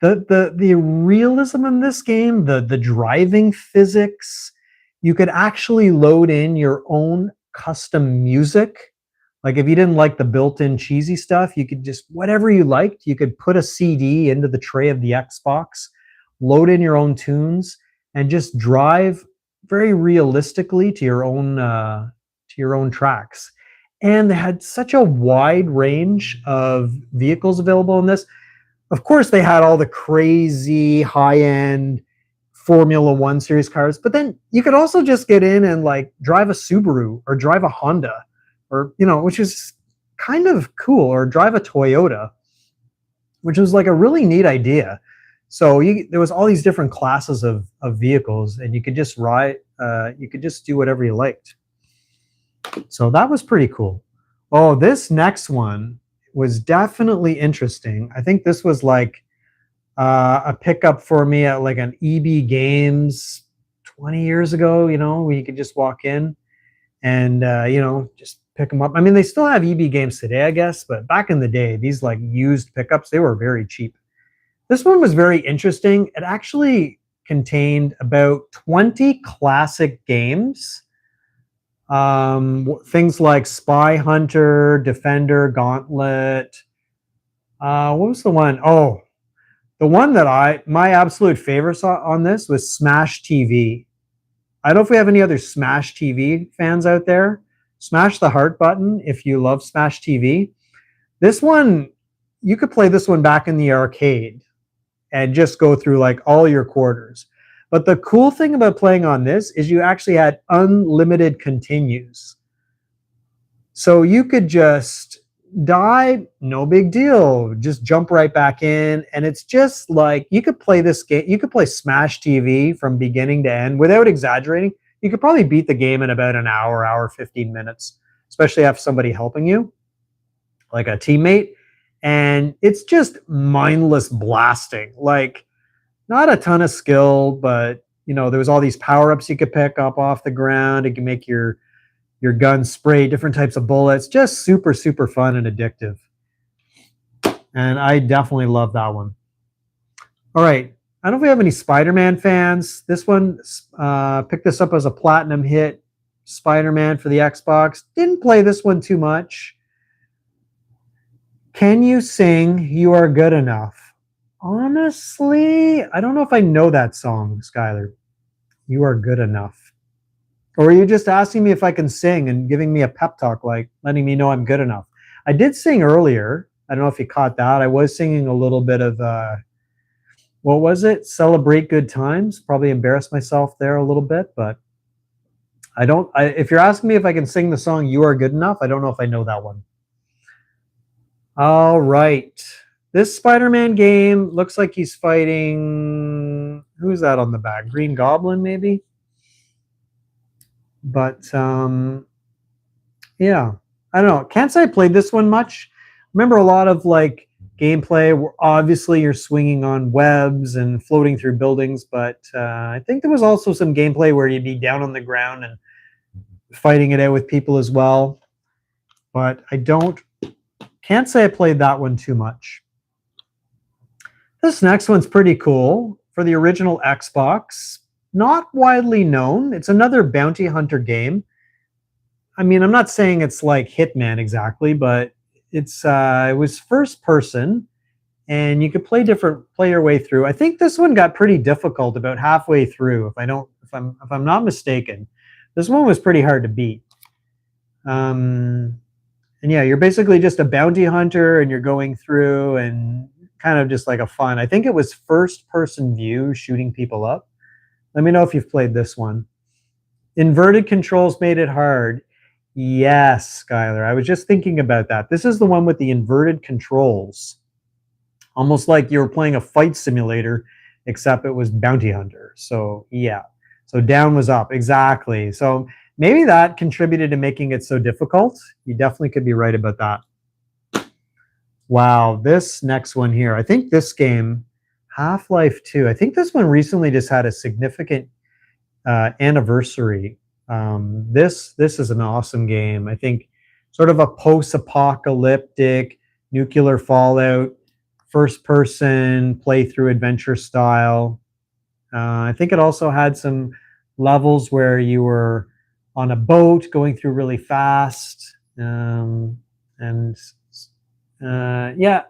the realism in this game, the driving physics, you could actually load in your own custom music. Like if you didn't like the built-in cheesy stuff, you could just, whatever you liked, you could put a CD into the tray of the Xbox, load in your own tunes, and just drive very realistically to your own tracks. And they had such a wide range of vehicles available in this. Of course, they had all the crazy high-end Formula One series cars, but then you could also just get in and like drive a Subaru or drive a Honda, or which is kind of cool, or drive a Toyota, which was like a really neat idea. So there was all these different classes of vehicles, and you could just ride, you could just do whatever you liked. So that was pretty cool. Oh, this next one was definitely interesting. I think this was like a pickup for me at like an EB Games 20 years ago, where you could just walk in and, just pick them up. I mean, they still have EB Games today, I guess, but back in the day, these like used pickups, they were very cheap. This one was very interesting. It actually contained about 20 classic games. Things like Spy Hunter, Defender, Gauntlet. What was the one? Oh, the one that my absolute favorite on this was Smash TV. I don't know if we have any other Smash TV fans out there. Smash the heart button if you love Smash TV. This one, you could play this one back in the arcade and just go through like all your quarters. But the cool thing about playing on this is you actually had unlimited continues. So you could just die, no big deal, just jump right back in. And it's just like, you could play this game, you could play Smash TV from beginning to end without exaggerating. You could probably beat the game in about an hour, 15 minutes, especially have somebody helping you, like a teammate. And it's just mindless blasting. Like, not a ton of skill, but there was all these power-ups you could pick up off the ground. It can make your gun spray different types of bullets. Just super, super fun and addictive. And I definitely love that one. All right. I don't know if we have any Spider-Man fans. This one picked this up as a platinum hit. Spider-Man for the Xbox. Didn't play this one too much. Can you sing You Are Good Enough? Honestly, I don't know if I know that song, Skylar. You are good enough. Or are you just asking me if I can sing and giving me a pep talk, like letting me know I'm good enough? I did sing earlier. I don't know if you caught that. I was singing a little bit of what was it? Celebrate Good Times. Probably embarrassed myself there a little bit, but I don't. If you're asking me if I can sing the song "You Are Good Enough," I don't know if I know that one. All right. This Spider-Man game looks like he's fighting. Who's that on the back? Green Goblin, maybe. But yeah, I don't know. Can't say I played this one much. Remember a lot of like gameplay where obviously you're swinging on webs and floating through buildings, but I think there was also some gameplay where you'd be down on the ground and fighting it out with people as well. But can't say I played that one too much. This next one's pretty cool for the original Xbox. Not widely known. It's another bounty hunter game. I mean, I'm not saying it's like Hitman exactly, but it was first person, and you could play your way through. I think this one got pretty difficult about halfway through. If I'm not mistaken, this one was pretty hard to beat. And yeah, you're basically just a bounty hunter, and you're going through and kind of just like a fun. I think it was first person view, shooting people up. Let me know if you've played this one. Inverted controls made it hard. Yes, Skylar. I was just thinking about that. This is the one with the inverted controls. Almost like you were playing a fight simulator, except it was bounty hunter. So yeah. So down was up. Exactly. So maybe that contributed to making it so difficult. You definitely could be right about that. Wow, this next one here. I think this game, Half-Life 2, I think this one recently just had a significant anniversary. This is an awesome game. I think sort of a post-apocalyptic nuclear fallout, first-person playthrough adventure style. I think it also had some levels where you were on a boat going through really fast. Yeah,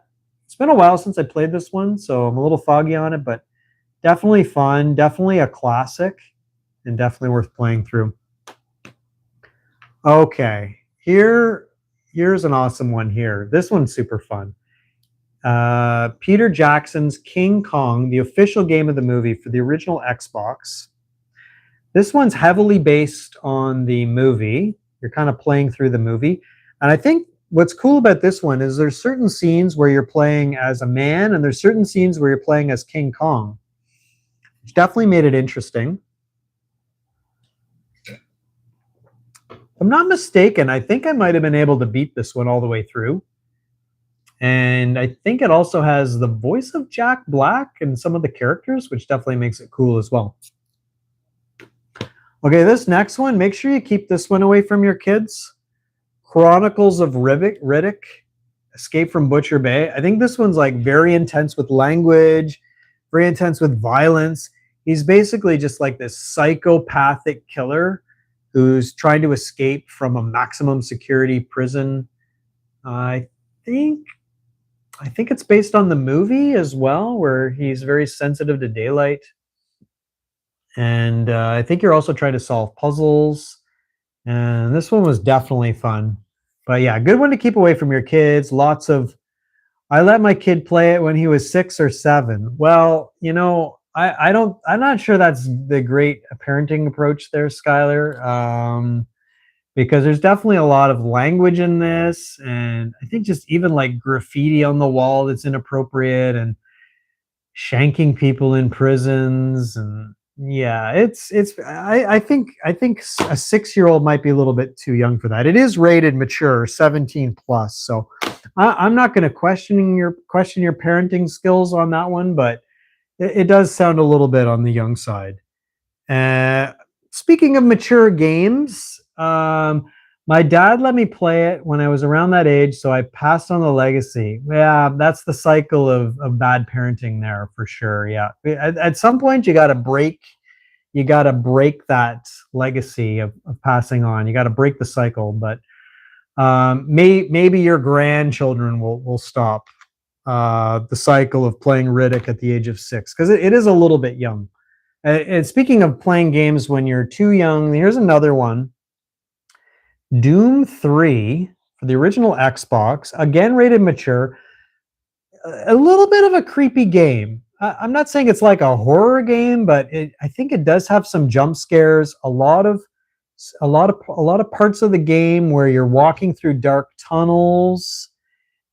it's been a while since I played this one, so I'm a little foggy on it, but definitely fun, definitely a classic, and definitely worth playing through. Okay, here's an awesome one here. This one's super fun. Peter Jackson's King Kong, the official game of the movie for the original Xbox. This one's heavily based on the movie. You're kind of playing through the movie. And I think what's cool about this one is there's certain scenes where you're playing as a man, and there's certain scenes where you're playing as King Kong, which definitely made it interesting. If I'm not mistaken, I think I might have been able to beat this one all the way through. And I think it also has the voice of Jack Black and some of the characters, which definitely makes it cool as well. Okay, this next one, make sure you keep this one away from your kids. Chronicles of Riddick, Escape from Butcher Bay. I think this one's like very intense with language, very intense with violence. He's basically just like this psychopathic killer who's trying to escape from a maximum security prison. I think it's based on the movie as well, where he's very sensitive to daylight. And I think you're also trying to solve puzzles. And this one was definitely fun. But yeah, good one to keep away from your kids. I let my kid play it when he was 6 or 7. Well, I'm not sure that's the great parenting approach there, Skylar. Because there's definitely a lot of language in this. And I think just even like graffiti on the wall that's inappropriate, and shanking people in prisons. And yeah, I think a 6-year-old might be a little bit too young for that. It is rated mature, 17 plus. So I'm not going to question your parenting skills on that one, but it does sound a little bit on the young side. Speaking of mature games, my dad let me play it when I was around that age, so I passed on the legacy. Yeah, that's the cycle of bad parenting there for sure. Yeah, at some point you got to break that legacy of passing on. You got to break the cycle, but maybe your grandchildren will stop the cycle of playing Riddick at the age of 6, because it is a little bit young. And speaking of playing games when you're too young, here's another one. Doom 3 for the original Xbox, again rated mature, a little bit of a creepy game. I'm not saying it's like a horror game, but I think it does have some jump scares. A lot of parts of the game where you're walking through dark tunnels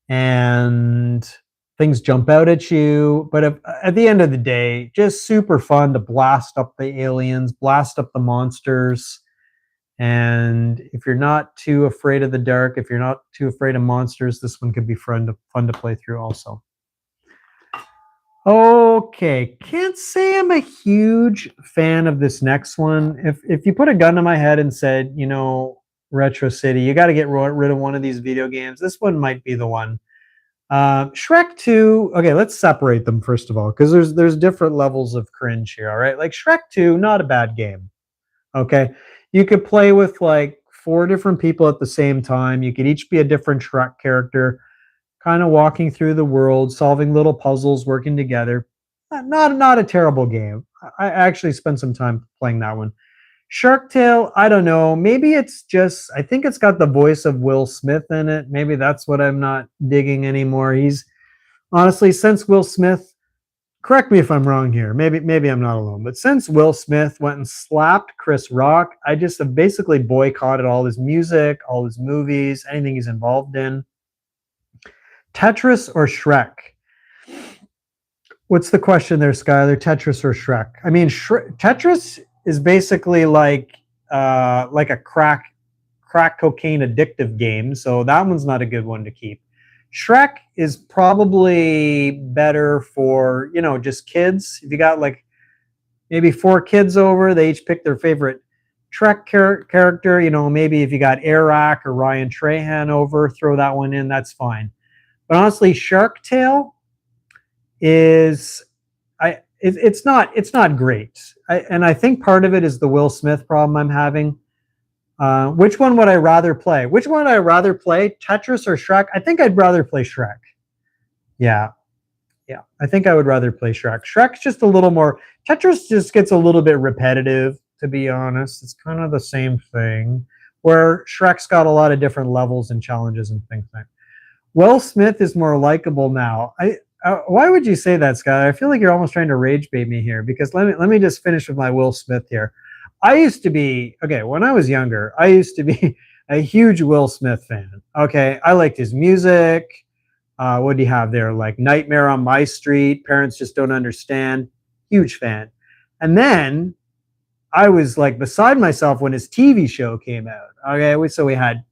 and things jump out at you. But at the end of the day, just super fun to blast up the aliens, blast up the monsters. And if you're not too afraid of the dark, if you're not too afraid of monsters, this one could be fun to play through also. Okay, can't say I'm a huge fan of this next one. If you put a gun to my head and said, Retro City, you got to get rid of one of these video games, this one might be the one. Shrek 2, okay, let's separate them first of all, because there's different levels of cringe here, all right? Like Shrek 2, not a bad game, okay? You could play with like 4 different people at the same time. You could each be a different Shrek character, kind of walking through the world, solving little puzzles, working together. Not a terrible game. I actually spent some time playing that one. Shark Tale, I don't know. Maybe it's just, I think it's got the voice of Will Smith in it. Maybe that's what I'm not digging anymore. He's honestly, since Will Smith, correct me if I'm wrong here. Maybe I'm not alone. But since Will Smith went and slapped Chris Rock, I just have basically boycotted all his music, all his movies, anything he's involved in. Tetris or Shrek? What's the question there, Skylar? Tetris or Shrek? I mean, Tetris is basically like a crack cocaine addictive game, so that one's not a good one to keep. Shrek is probably better for, just kids. If you got like maybe 4 kids over, they each pick their favorite Shrek character. Maybe if you got Eric or Ryan Trahan over, throw that one in, that's fine. But honestly, Shark Tale is it's not great. And I think part of it is the Will Smith problem I'm having. Which one would I rather play? Tetris or Shrek? I think I'd rather play Shrek. Yeah. I think I would rather play Shrek. Shrek's just a little more. Tetris just gets a little bit repetitive, to be honest. It's kind of the same thing. Where Shrek's got a lot of different levels and challenges and things like that. Will Smith is more likable now. Why would you say that, Scott? I feel like you're almost trying to rage bait me here, because let me just finish with my Will Smith here. I used to be, when I was younger, I used to be a huge Will Smith fan. Okay, I liked his music. What do you have there? Like Nightmare on My Street, Parents Just Don't Understand. Huge fan. And then I was like beside myself when his TV show came out. Okay, so we had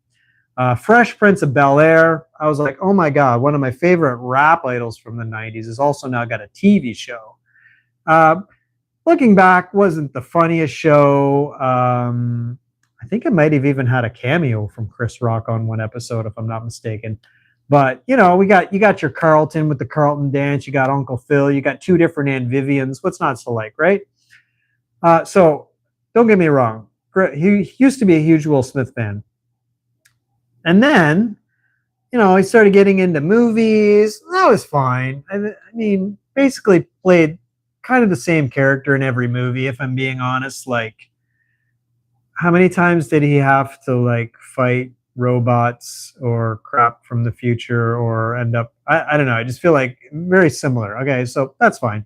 Fresh Prince of Bel-Air. I was like, oh my God, one of my favorite rap idols from the 90s has also now got a TV show. Looking back, wasn't the funniest show. I think it might have even had a cameo from Chris Rock on one episode, if I'm not mistaken. But, you got your Carlton with the Carlton dance. You got Uncle Phil. You got 2 different Aunt Vivians. What's not to like, right? So don't get me wrong. He used to be a huge Will Smith fan. And then, he started getting into movies. That was fine. I mean, basically played kind of the same character in every movie, if I'm being honest. Like, how many times did he have to, like, fight robots or crap from the future or end up... I don't know. I just feel like very similar. Okay, so that's fine.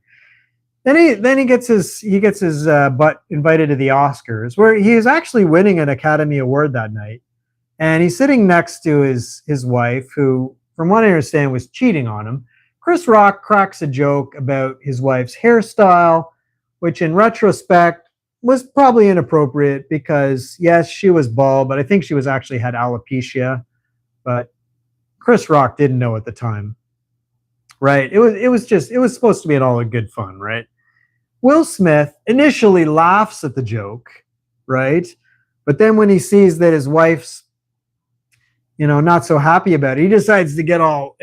Then he gets his butt invited to the Oscars, where he is actually winning an Academy Award that night. And he's sitting next to his wife, who, from what I understand, was cheating on him. Chris Rock cracks a joke about his wife's hairstyle, which in retrospect was probably inappropriate because, yes, she was bald, but I think she actually had alopecia. But Chris Rock didn't know at the time, right? It was supposed to be all in good fun, right? Will Smith initially laughs at the joke, right? But then when he sees that his wife's not so happy about it, he decides to get all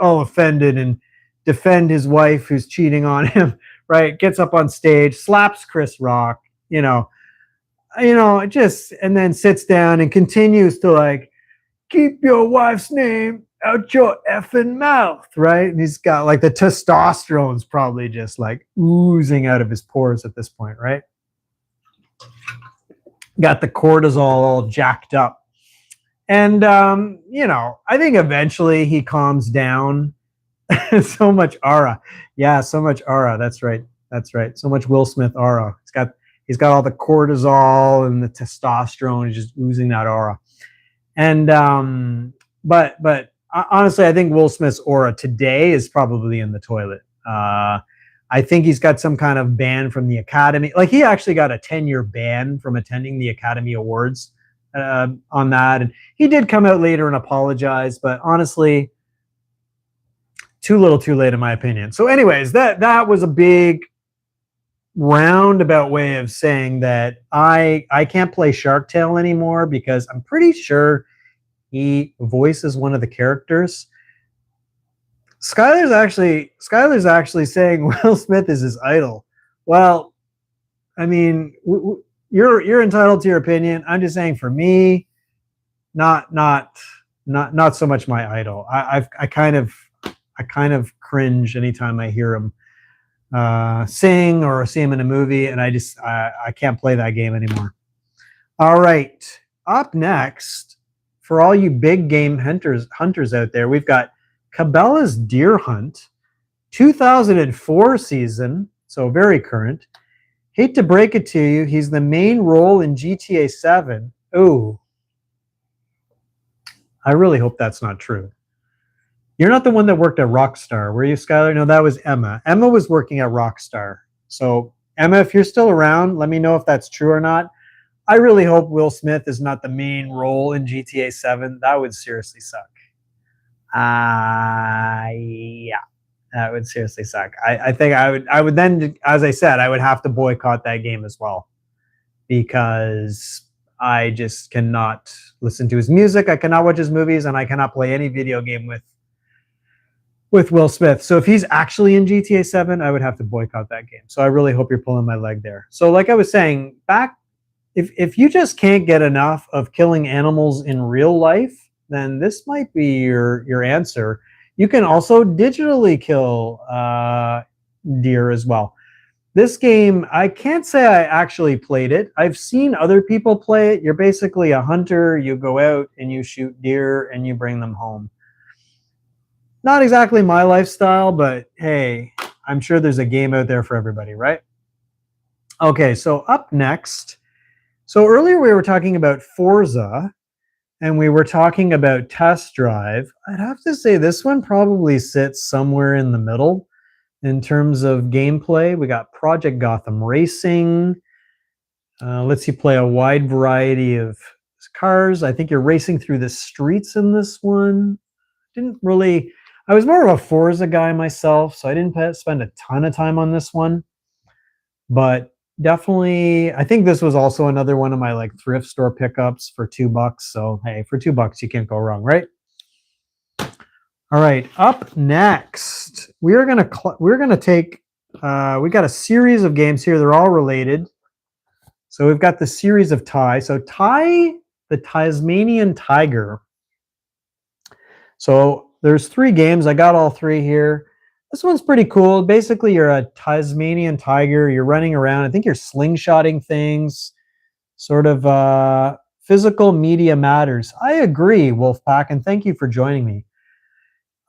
offended and defend his wife who's cheating on him, right? Gets up on stage, slaps Chris Rock, and then sits down and continues to, like, keep your wife's name out your effing mouth, right? And he's got like the testosterone's probably just like oozing out of his pores at this point, right? Got the cortisol all jacked up. And, I think eventually he calms down. So much aura. Yeah, so much aura. That's right. That's right. So much Will Smith aura. He's got all the cortisol and the testosterone, just oozing that aura. And but honestly, I think Will Smith's aura today is probably in the toilet. I think he's got some kind of ban from the Academy. Like he actually got a 10-year ban from attending the Academy Awards on that. And he did come out later and apologize, but honestly, too little too late in my opinion. So anyways, that was a big roundabout way of saying that I can't play Shark Tale anymore because I'm pretty sure he voices one of the characters. Skylar's actually saying Will Smith is his idol. Well, I mean, you're entitled to your opinion. I'm just saying, for me, not so much my idol. I kind of cringe anytime I hear him sing or see him in a movie, and I can't play that game anymore. All right, up next, for all you big game hunters out there, we've got Cabela's Deer Hunt, 2004 season, so very current. Hate to break it to you, he's the main role in GTA 7. Ooh, I really hope that's not true. You're not the one that worked at Rockstar, were you, Skylar? No, that was Emma. Emma was working at Rockstar. So, Emma, if you're still around, let me know if that's true or not. I really hope Will Smith is not the main role in GTA 7. That would seriously suck. Yeah, that would seriously suck. I think I would then, as I said, I would have to boycott that game as well, because I just cannot listen to his music, I cannot watch his movies, and I cannot play any video game with Will Smith. So if he's actually in GTA 7, I would have to boycott that game. So I really hope you're pulling my leg there. So like I was saying, if you just can't get enough of killing animals in real life, then this might be your answer. You can also digitally kill deer as well. This game, I can't say I actually played it. I've seen other people play it. You're basically a hunter. You go out and you shoot deer and you bring them home. Not exactly my lifestyle, but hey, I'm sure there's a game out there for everybody, right? Okay, so up next. So earlier we were talking about Forza, and we were talking about Test Drive. I'd have to say this one probably sits somewhere in the middle in terms of gameplay. We got Project Gotham Racing. Lets you play a wide variety of cars. I think you're racing through the streets in this one. I was more of a Forza guy myself, so I didn't spend a ton of time on this one. But definitely, I think this was also another one of my like thrift store pickups for $2. So hey, for $2 you can't go wrong, right? All right, up next, we're gonna take. We got a series of games here. They're all related. So we've got the series of Ty. So Ty, the Tasmanian Tiger. So there's 3 games. I got all 3 here. This one's pretty cool. Basically, you're a Tasmanian tiger. You're running around. I think you're slingshotting things. Sort of physical media matters. I agree, Wolfpack, and thank you for joining me.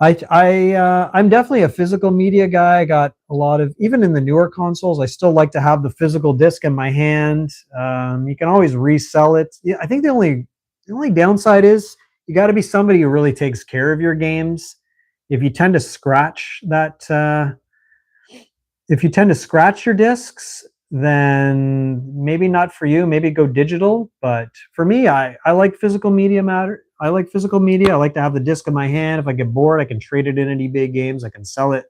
I'm definitely a physical media guy. I got a lot of, even in the newer consoles, I still like to have the physical disc in my hand. You can always resell it. Yeah, I think the only downside is you got to be somebody who really takes care of your games. If you tend to scratch your discs, then maybe not for you. Maybe go digital. But for me, I like physical media matter. I like physical media. I like to have the disc in my hand. If I get bored, I can trade it in at eBay Games. I can sell it,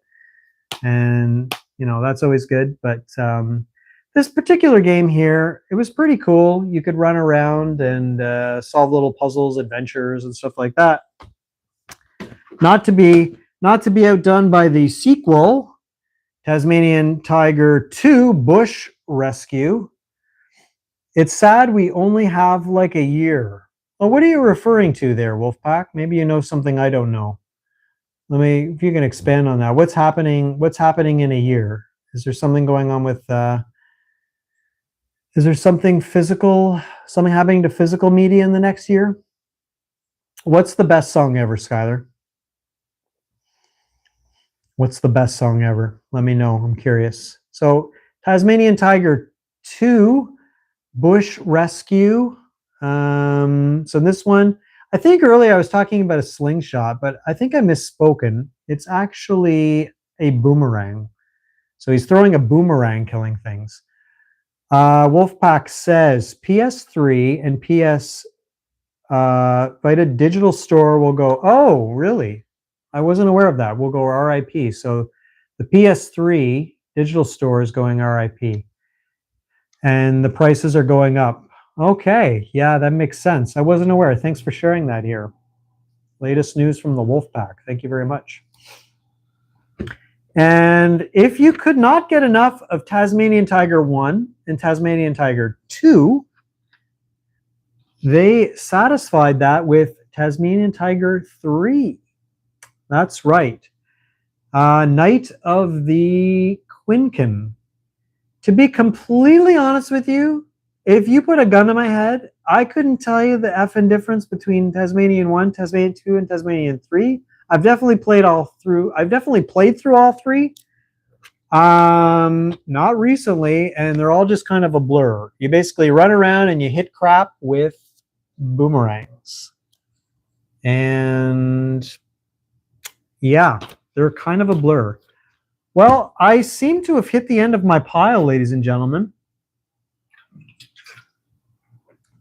and that's always good. But this particular game here, it was pretty cool. You could run around and solve little puzzles, adventures, and stuff like that. Not to be outdone by the sequel, Tasmanian Tiger 2 Bush Rescue. It's sad we only have like a year Well, what are you referring to there, Wolfpack? Maybe you know something I don't know. If you can expand on that. What's happening in a year? Is there something going on with, is there something happening to physical media in the next year? What's the best song ever, Skylar? What's the best song ever? Let me know. I'm curious. So, Tasmanian Tiger 2, Bush Rescue. So this one, I think earlier I was talking about a slingshot, but I think I misspoken. It's actually a boomerang. So he's throwing a boomerang, killing things. Wolfpack says PS3 and PS Vita Digital Store will go. Oh, really? I wasn't aware of that. We'll go RIP. So the PS3 Digital Store is going RIP, and the prices are going up. Okay, yeah, that makes sense. I wasn't aware. Thanks for sharing that here. Latest news from the Wolfpack. Thank you very much. And if you could not get enough of Tasmanian Tiger 1 and Tasmanian Tiger 2, they satisfied that with Tasmanian Tiger 3. That's right. Night of the Quincan. To be completely honest with you, if you put a gun to my head, I couldn't tell you the effing difference between Tasmanian 1, Tasmanian 2, and Tasmanian 3. I've definitely played through all three. Not recently, and they're all just kind of a blur. You basically run around and you hit crap with boomerangs. And yeah, they're kind of a blur. Well, I seem to have hit the end of my pile, ladies and gentlemen.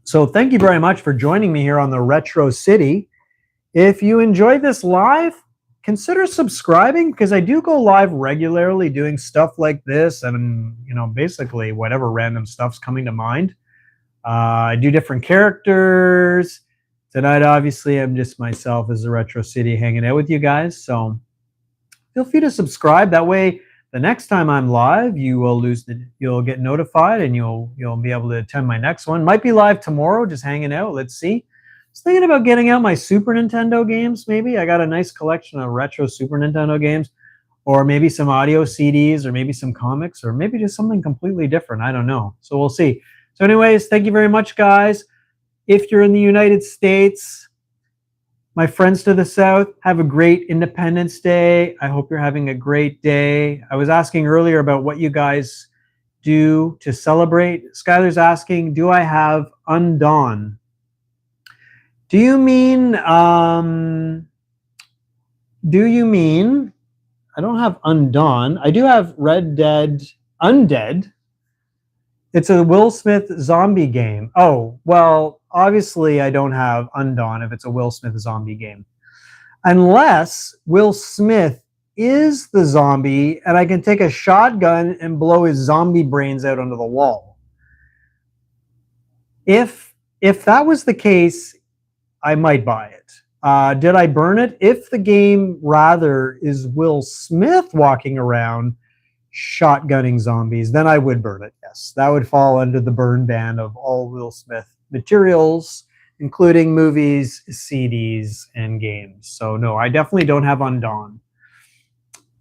So thank you very much for joining me here on the Retro City. If you enjoyed this live, consider subscribing, because I do go live regularly doing stuff like this and, basically whatever random stuff's coming to mind. I do different characters. Tonight, obviously, I'm just myself as the Retro City hanging out with you guys. So feel free to subscribe. That way, the next time I'm live, you'll get notified and you'll be able to attend my next one. Might be live tomorrow, just hanging out. Let's see. I was thinking about getting out my Super Nintendo games, maybe. I got a nice collection of retro Super Nintendo games, or maybe some audio CDs, or maybe some comics, or maybe just something completely different. I don't know. So we'll see. So anyways, thank you very much, guys. If you're in the United States, my friends to the south, have a great Independence Day. I hope you're having a great day. I was asking earlier about what you guys do to celebrate. Skylar's asking, do I have Undawn? Do you mean, I don't have Undawn. I do have Red Dead Undead. It's a Will Smith zombie game. Oh, well, obviously I don't have Undawn if it's a Will Smith zombie game. Unless Will Smith is the zombie and I can take a shotgun and blow his zombie brains out onto the wall. If that was the case, I might buy it. Did I burn it? If the game rather is Will Smith walking around shotgunning zombies, then I would burn it. Yes, that would fall under the burn ban of all Will Smith materials, including movies, CDs, and games. So no, I definitely don't have Undawn.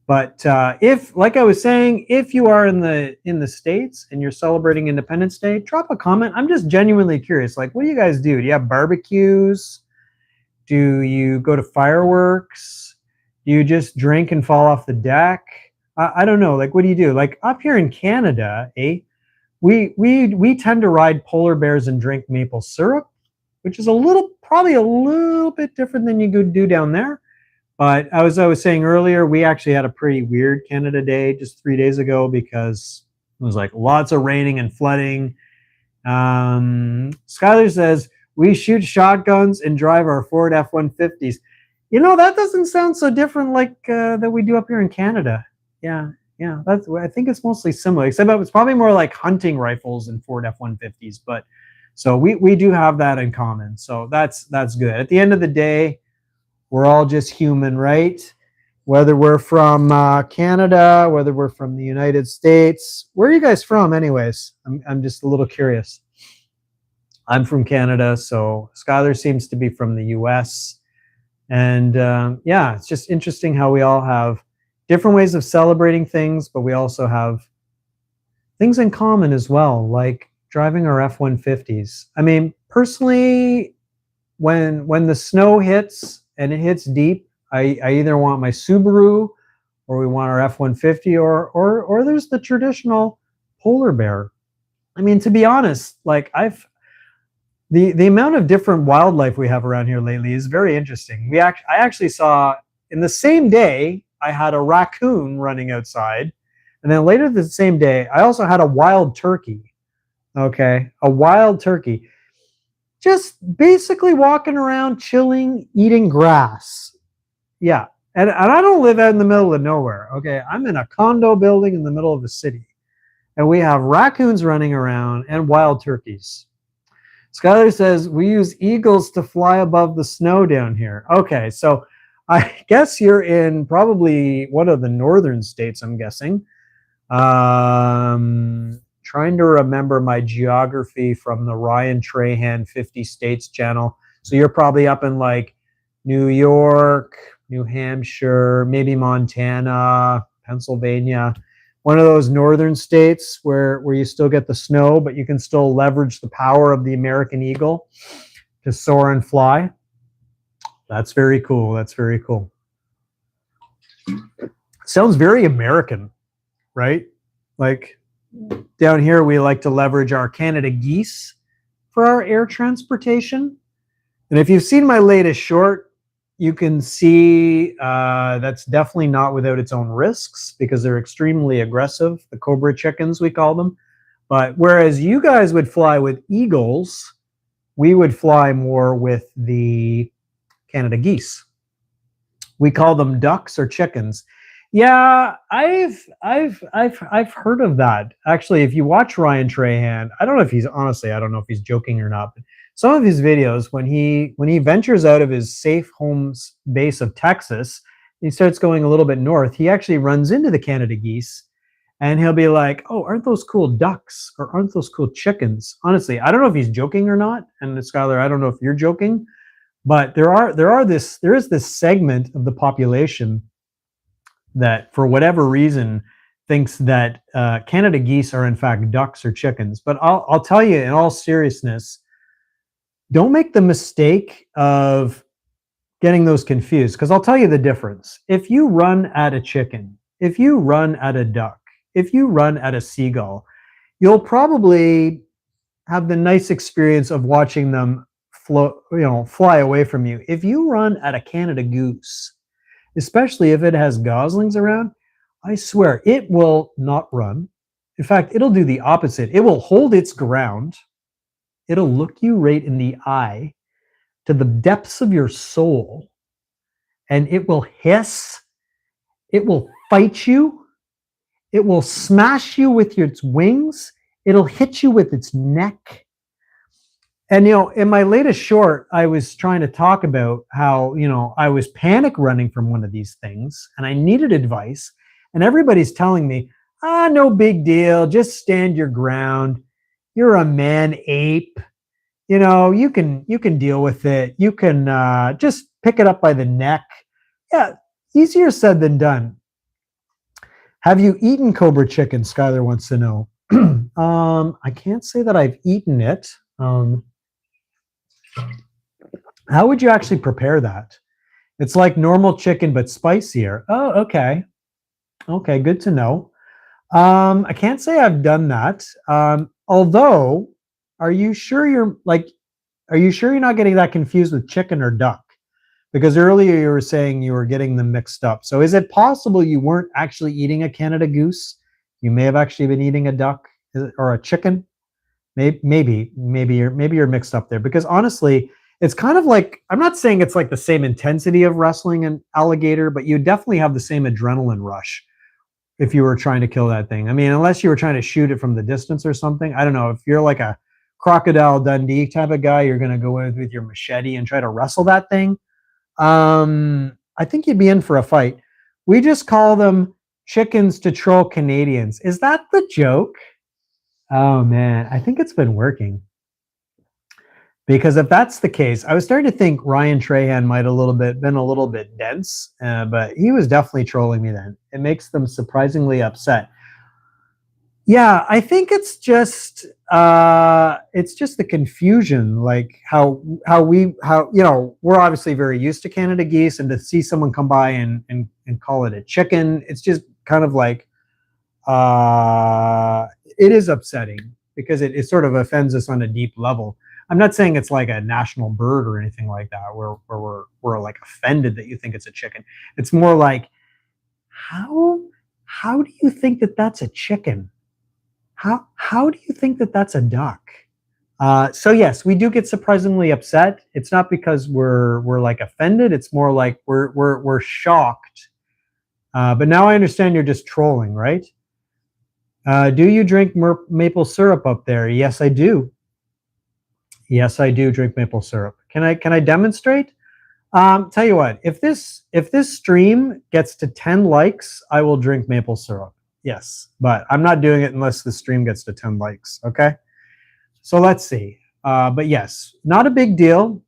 But if, like I was saying, if you are in the States and you're celebrating Independence Day, drop a comment. I'm just genuinely curious. Like, what do you guys do? Do you have barbecues? Do you go to fireworks? Do you just drink and fall off the deck? I don't know. Like, what do you do? Like up here in Canada, we tend to ride polar bears and drink maple syrup, which is probably a little bit different than you could do down there. But as I was saying earlier, we actually had a pretty weird Canada Day just 3 days ago because it was like lots of raining and flooding. Skylar says, we shoot shotguns and drive our Ford F-150s. That doesn't sound so different like that we do up here in Canada. Yeah. I think it's mostly similar, except it's probably more like hunting rifles and Ford F-150s. But so we do have that in common. So that's good. At the end of the day, we're all just human, right? Whether we're from Canada, whether we're from the United States. Where are you guys from anyways? I'm just a little curious. I'm from Canada, so Skylar seems to be from the US. And yeah, it's just interesting how we all have different ways of celebrating things, but we also have things in common as well, like driving our F-150s. I mean, personally, when the snow hits and it hits deep, I either want my Subaru or we want our F-150 or there's the traditional polar bear. I mean, to be honest, like the amount of different wildlife we have around here lately is very interesting. I actually saw in the same day I had a raccoon running outside, and then later the same day I also had a wild turkey. Okay, a wild turkey, just basically walking around, chilling, eating grass. Yeah, and I don't live out in the middle of nowhere. Okay, I'm in a condo building in the middle of the city, and we have raccoons running around and wild turkeys. Skylar says, we use eagles to fly above the snow down here. Okay, so I guess you're in probably one of the northern states, I'm guessing. Trying to remember my geography from the Ryan Trahan 50 States channel. So you're probably up in like New York, New Hampshire, maybe Montana, Pennsylvania, one of those northern states where you still get the snow, but you can still leverage the power of the American eagle to soar and fly. That's very cool. That's very cool. Sounds very American, right? Like down here, we like to leverage our Canada geese for our air transportation. And if you've seen my latest short, you can see that's definitely not without its own risks because they're extremely aggressive, the cobra chickens, we call them. But whereas you guys would fly with eagles, we would fly more with the Canada geese. We call them ducks or chickens. Yeah, I've heard of that. Actually, if you watch Ryan Trahan, I don't know if he's joking or not, but some of his videos when he ventures out of his safe homes base of Texas, he starts going a little bit north, he actually runs into the Canada geese and he'll be like, "Oh, aren't those cool ducks or aren't those cool chickens?" Honestly, I don't know if he's joking or not. And Skylar, I don't know if you're joking, but there is this segment of the population that for whatever reason thinks that Canada geese are in fact ducks or chickens. But I'll tell you in all seriousness, don't make the mistake of getting those confused, because I'll tell you the difference. If you run at a chicken, if you run at a duck, if you run at a seagull, you'll probably have the nice experience of watching them fly away from you. If you run at a Canada goose, especially if it has goslings around, I swear it will not run. In fact, it'll do the opposite. It will hold its ground. It'll look you right in the eye to the depths of your soul, and it will hiss. It will fight you. It will smash you with its wings. It'll hit you with its neck. And, in my latest short, I was trying to talk about how, I was panic running from one of these things and I needed advice. And everybody's telling me, no big deal. Just stand your ground. You're a man ape. You can deal with it. You can just pick it up by the neck. Yeah, easier said than done. Have you eaten cobra chicken? Skylar wants to know. I can't say that I've eaten it. How would you actually prepare that? It's like normal chicken, but spicier. Oh, okay. Okay, good to know. I can't say I've done that. Although, are you sure you're not getting that confused with chicken or duck? Because earlier you were saying you were getting them mixed up. So is it possible you weren't actually eating a Canada goose? You may have actually been eating a duck or a chicken. Maybe you're mixed up there, because honestly, it's kind of like, I'm not saying it's like the same intensity of wrestling an alligator, but you definitely have the same adrenaline rush if you were trying to kill that thing. I mean, unless you were trying to shoot it from the distance or something. I don't know. If you're like a Crocodile Dundee type of guy, you're going to go in with your machete and try to wrestle that thing. I think you'd be in for a fight. We just call them chickens to troll Canadians. Is that the joke? Oh man, I think it's been working. Because if that's the case, I was starting to think Ryan Trahan might have been a little bit dense, but he was definitely trolling me then. It makes them surprisingly upset. Yeah, I think it's just the confusion, like how we're obviously very used to Canada geese, and to see someone come by and call it a chicken, it's just kind of like it is upsetting because it sort of offends us on a deep level. I'm not saying it's like a national bird or anything like that, where we're like offended that you think it's a chicken. It's more like how how do you think that that's a chicken? How do you think that that's a duck? So yes, we do get surprisingly upset. It's not because we're like offended. It's more like we're shocked. But now I understand you're just trolling, right? Do you drink maple syrup up there? Yes, I do. Yes, I do drink maple syrup. Can I demonstrate? Tell you what, if this stream gets to 10 likes, I will drink maple syrup. Yes, but I'm not doing it unless the stream gets to 10 likes. Okay, so let's see. But yes, not a big deal.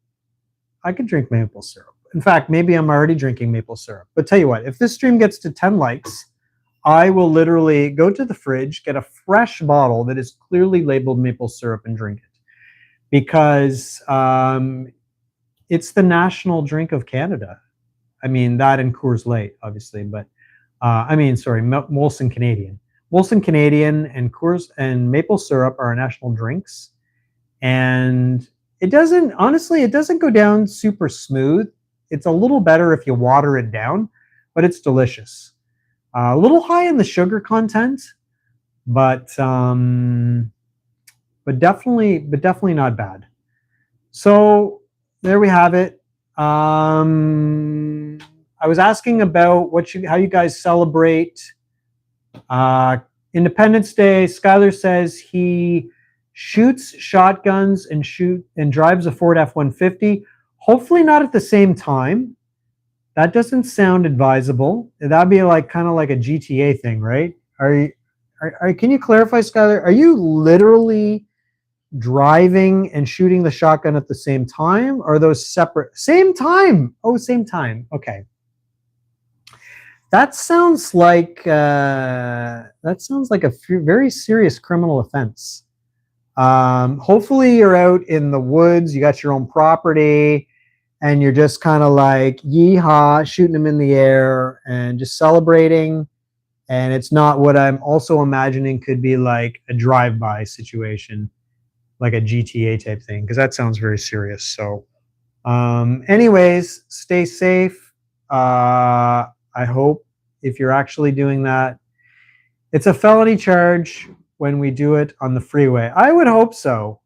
I could drink maple syrup. In fact, maybe I'm already drinking maple syrup. But tell you what, if this stream gets to 10 likes, I will literally go to the fridge, get a fresh bottle that is clearly labeled maple syrup, and drink it, because it's the national drink of Canada. I mean, that and Coors Light, obviously, but Molson Canadian. Molson Canadian and Coors and maple syrup are our national drinks. And it doesn't go down super smooth. It's a little better if you water it down, but it's delicious. A little high in the sugar content, but definitely not bad. So there we have it. I was asking about how you guys celebrate Independence Day. Skylar says he shoots shotguns and drives a Ford F-150. Hopefully not at the same time. That doesn't sound advisable. That'd be kind of like a GTA thing, right? Can you clarify, Skylar? Are you literally driving and shooting the shotgun at the same time? Or are those separate? Same time. Oh, same time. Okay. That sounds like a very serious criminal offense. Hopefully you're out in the woods, you got your own property, and you're just kind of like yeehaw, shooting them in the air and just celebrating. And it's not what I'm also imagining could be like a drive-by situation, like a GTA type thing, because that sounds very serious. So anyways, stay safe. I hope if you're actually doing that, it's a felony charge when we do it on the freeway. I would hope so.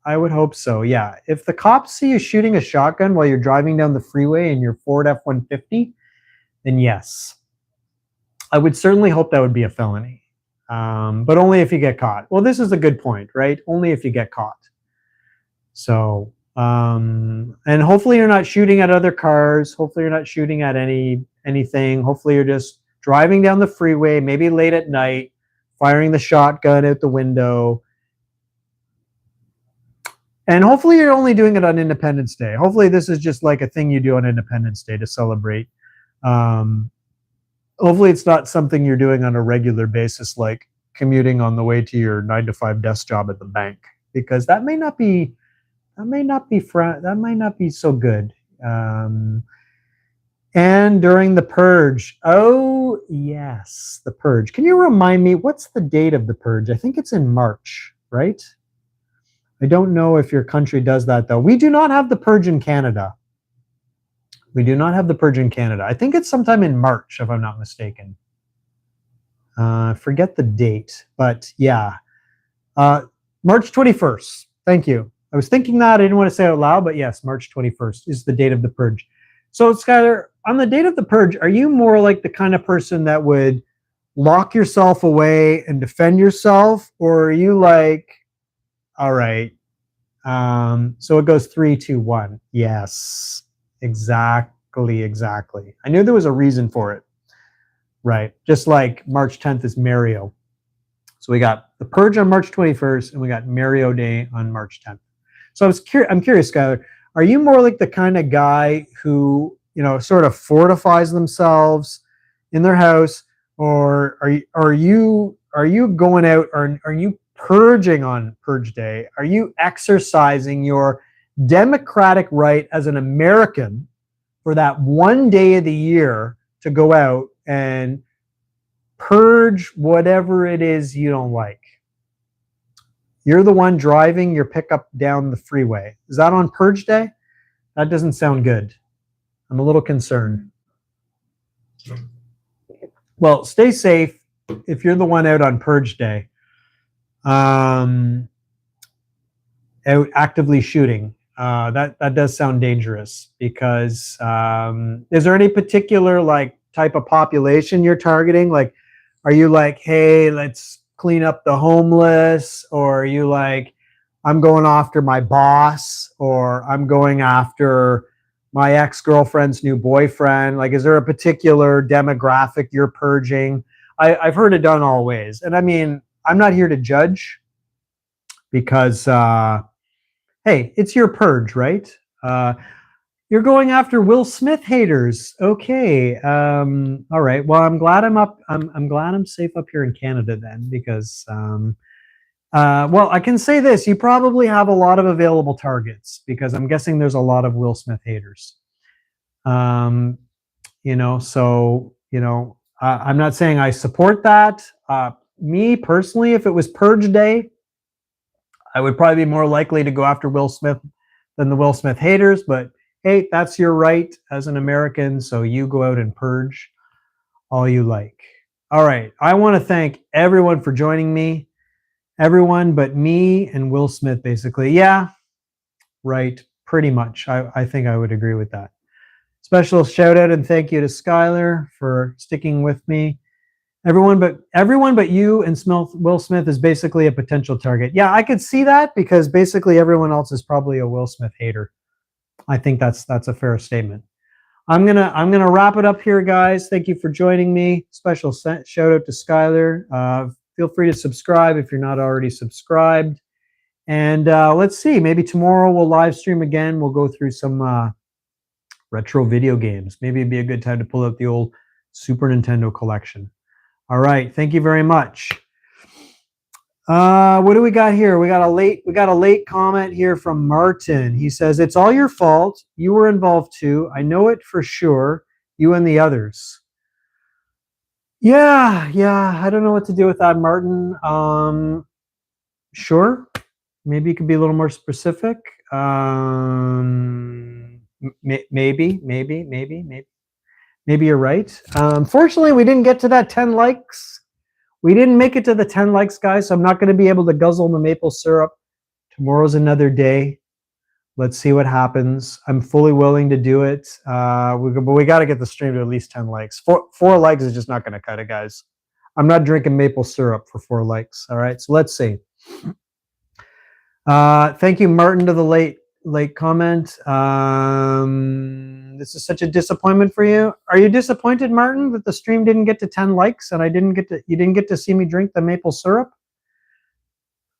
Yeah. If the cops see you shooting a shotgun while you're driving down the freeway in your Ford F-150, then yes. I would certainly hope that would be a felony. But only if you get caught. Well, this is a good point, right? Only if you get caught. So, and hopefully you're not shooting at other cars. Hopefully you're not shooting at anything. Hopefully you're just driving down the freeway, maybe late at night, firing the shotgun out the window. And hopefully you're only doing it on Independence Day. Hopefully this is just like a thing you do on Independence Day to celebrate. Hopefully it's not something you're doing on a regular basis, like commuting on the way to your 9-to-5 desk job at the bank, because that may not be so good. And during the purge. Oh yes, the purge. Can you remind me, what's the date of the purge? I think it's in March, right? I don't know if your country does that, though. We do not have the purge in Canada. I think it's sometime in March, if I'm not mistaken. Forget the date, but yeah. March 21st. Thank you. I was thinking that. I didn't want to say it out loud, but yes, March 21st is the date of the purge. So, Skylar, on the date of the purge, are you more like the kind of person that would lock yourself away and defend yourself? Or are you like, all right, so it goes 3, 2, 1. Yes, exactly. I knew there was a reason for it, right? Just like March 10th is Mario. So we got the purge on March 21st, and we got Mario Day on March 10th. So I'm curious, Skylar, are you more like the kind of guy who, sort of fortifies themselves in their house, or are you going out, or are you purging on purge day? Are you exercising your democratic right as an American for that one day of the year to go out and purge whatever it is you don't like? You're the one driving your pickup down the freeway. Is that on purge day? That doesn't sound good. I'm a little concerned. Well, stay safe if you're the one out on purge day, out actively shooting. That does sound dangerous, because is there any particular like type of population you're targeting? Like, are you like, hey, let's clean up the homeless, or are you like, I'm going after my boss, or I'm going after my ex-girlfriend's new boyfriend? Like, is there a particular demographic you're purging? I've heard it done all ways, and I mean, I'm not here to judge, because hey, it's your purge, right? You're going after Will Smith haters. Okay. All right. Well, I'm glad I'm glad I'm safe up here in Canada then, because well, I can say this: you probably have a lot of available targets, because I'm guessing there's a lot of Will Smith haters. Um, so I'm not saying I support that. Me personally, if it was purge day, I would probably be more likely to go after Will Smith than the Will Smith haters. But hey, that's your right as an American. So you go out and purge all you like. All right. I want to thank everyone for joining me. Everyone but me and Will Smith, basically. Yeah, right. Pretty much. I think I would agree with that. Special shout out and thank you to Skylar for sticking with me. Everyone but you and Will Smith is basically a potential target. Yeah, I could see that, because basically everyone else is probably a Will Smith hater. I think that's a fair statement. I'm gonna wrap it up here, guys. Thank you for joining me. Special shout out to Skylar. Feel free to subscribe if you're not already subscribed. And let's see, maybe tomorrow we'll live stream again. We'll go through some retro video games. Maybe it'd be a good time to pull out the old Super Nintendo collection. All right, thank you very much. What do we got here? We got a late comment here from Martin. He says, "It's all your fault. You were involved too. I know it for sure. You and the others." Yeah. I don't know what to do with that, Martin. Sure. Maybe you could be a little more specific. Maybe you're right. Fortunately, we didn't get to that 10 likes. We didn't make it to the 10 likes, guys, so I'm not going to be able to guzzle the maple syrup. Tomorrow's another day. Let's see what happens. I'm fully willing to do it. But we got to get the stream to at least 10 likes. Four likes is just not going to cut it, guys. I'm not drinking maple syrup for 4 likes. All right, so let's see. Thank you, Martin, to the late comment. This is such a disappointment for you. Are you disappointed, Martin, that the stream didn't get to 10 likes and you didn't get to see me drink the maple syrup?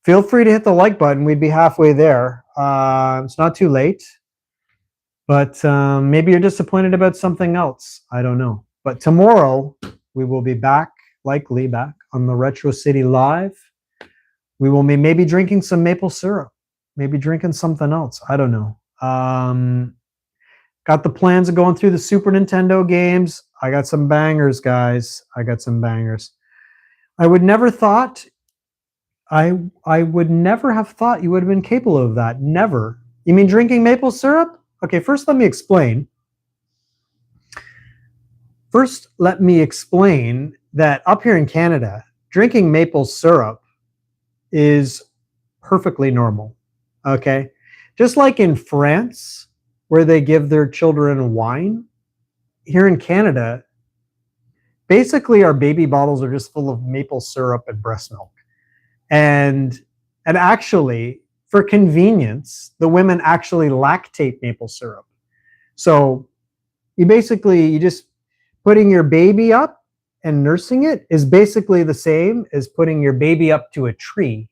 Feel free to hit the like button. We'd be halfway there. It's not too late, but maybe you're disappointed about something else. I don't know. But tomorrow we will be likely back on the Retro City Live. We will be maybe drinking some maple syrup, maybe drinking something else. I don't know. Got the plans of going through the Super Nintendo games. I got some bangers, guys. I got some bangers. I would never have thought you would have been capable of that. Never. You mean drinking maple syrup? Okay, first let me explain. That up here in Canada, drinking maple syrup is perfectly normal. Okay? Just like in France, where they give their children wine, here in Canada, basically our baby bottles are just full of maple syrup and breast milk. And actually, for convenience, the women actually lactate maple syrup. So you just putting your baby up and nursing it is basically the same as putting your baby up to a tree,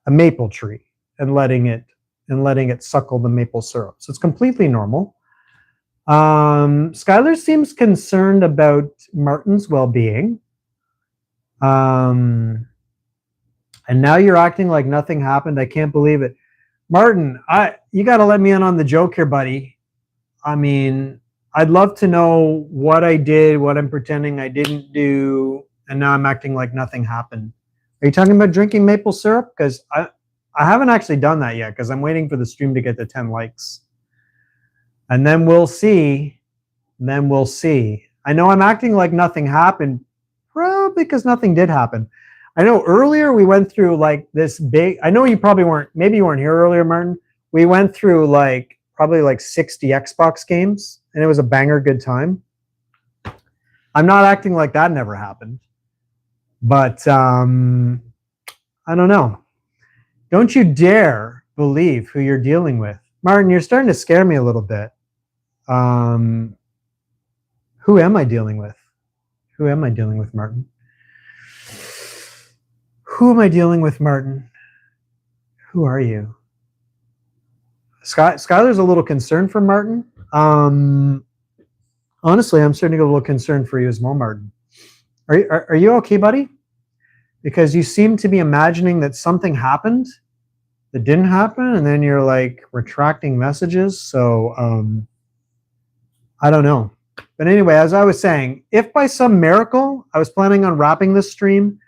a maple tree, and letting it and letting it suckle the maple syrup. So it's completely normal. Skylar seems concerned about Martin's well-being. And now you're acting like nothing happened. I can't believe it. Martin, you got to let me in on the joke here, buddy. I mean, I'd love to know what I did, what I'm pretending I didn't do, and now I'm acting like nothing happened. Are you talking about drinking maple syrup? Because I haven't actually done that yet because I'm waiting for the stream to get to 10 likes. And then we'll see. I know I'm acting like nothing happened, probably because nothing did happen. I know earlier we went through like this big, I know you probably weren't, maybe you weren't here earlier, Martin. We went through like probably like 60 Xbox games and it was a banger good time. I'm not acting like that never happened. But I don't know. Don't you dare believe who you're dealing with. Martin, you're starting to scare me a little bit. Who am I dealing with? Who am I dealing with, Martin? Who am I dealing with, Martin? Who are you? Skylar's a little concerned for Martin. Honestly, I'm starting to get a little concerned for you as well, Martin. Are you okay, buddy? Because you seem to be imagining that something happened that didn't happen, and then you're like retracting messages. So I don't know. But anyway, as I was saying, if by some miracle, I was planning on wrapping this stream,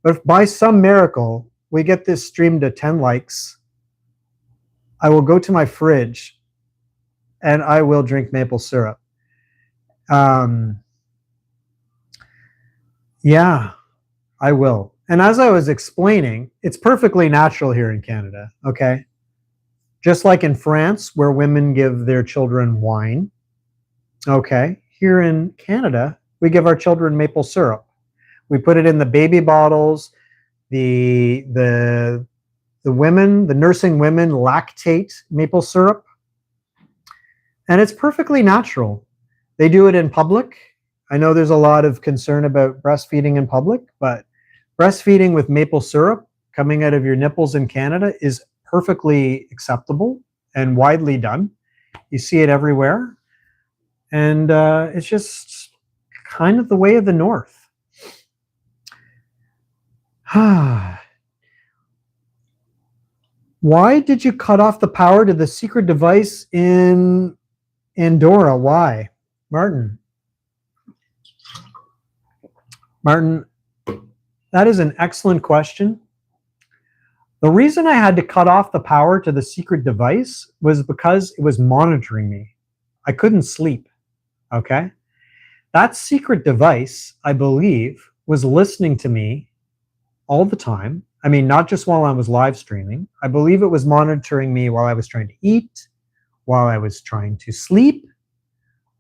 but if by some miracle we get this stream to 10 likes, I will go to my fridge and I will drink maple syrup. Yeah, I will. And as I was explaining, it's perfectly natural here in Canada, okay? Just like in France, where women give their children wine, okay? Here in Canada, we give our children maple syrup. We put it in the baby bottles. The women, the nursing women lactate maple syrup. And it's perfectly natural. They do it in public. I know there's a lot of concern about breastfeeding in public, but breastfeeding with maple syrup coming out of your nipples in Canada is perfectly acceptable and widely done. You see it everywhere. And it's just kind of the way of the North. Why did you cut off the power to the secret device in Andorra? Why? Martin, that is an excellent question. The reason I had to cut off the power to the secret device was because it was monitoring me. I couldn't sleep, okay? That secret device, I believe, was listening to me all the time. I mean, not just while I was live streaming. I believe it was monitoring me while I was trying to eat, while I was trying to sleep,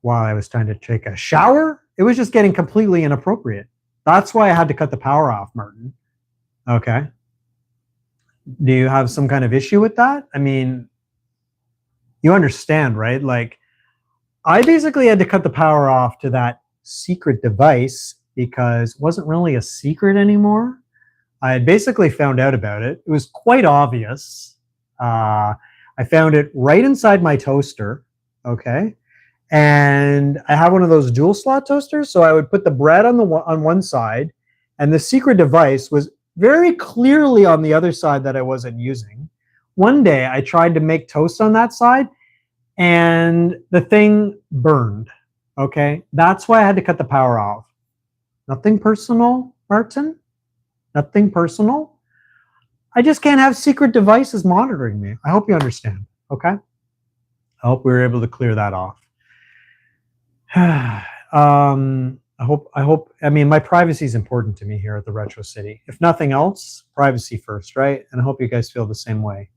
while I was trying to take a shower. It was just getting completely inappropriate. That's why I had to cut the power off, Martin. Okay. Do you have some kind of issue with that? I mean, you understand, right? Like, I basically had to cut the power off to that secret device because it wasn't really a secret anymore. I had basically found out about it. It was quite obvious. I found it right inside my toaster, okay? And I have one of those dual slot toasters, so I would put the bread on one side, and the secret device was very clearly on the other side that I wasn't using. One day I tried to make toast on that side, and the thing burned, okay? That's why I had to cut the power off. Nothing personal, Martin. Nothing personal. I just can't have secret devices monitoring me. I hope you understand, okay? I hope we were able to clear that off. I mean, my privacy is important to me here at the Retro City. If nothing else, privacy first, right? And I hope you guys feel the same way.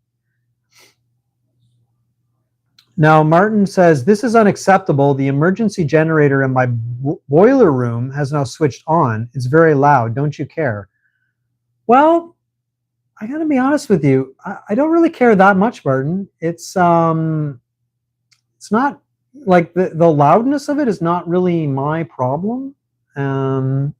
Now, Martin says, this is unacceptable. The emergency generator in my boiler room has now switched on. It's very loud. Don't you care? Well, I gotta be honest with you. I don't really care that much, Martin. It's not like the loudness of it is not really my problem. And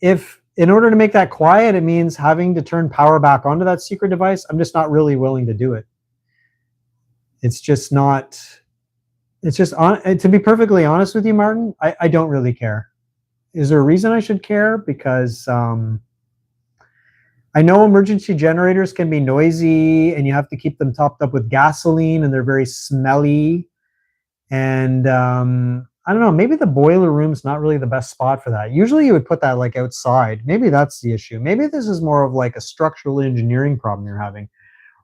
if in order to make that quiet, it means having to turn power back onto that secret device. I'm just not really willing to do it. It's just not, it's just, to be perfectly honest with you, Martin, I don't really care. Is there a reason I should care? Because I know emergency generators can be noisy and you have to keep them topped up with gasoline and they're very smelly. And I don't know, maybe the boiler room's not really the best spot for that. Usually you would put that like outside. Maybe that's the issue. Maybe this is more of like a structural engineering problem you're having.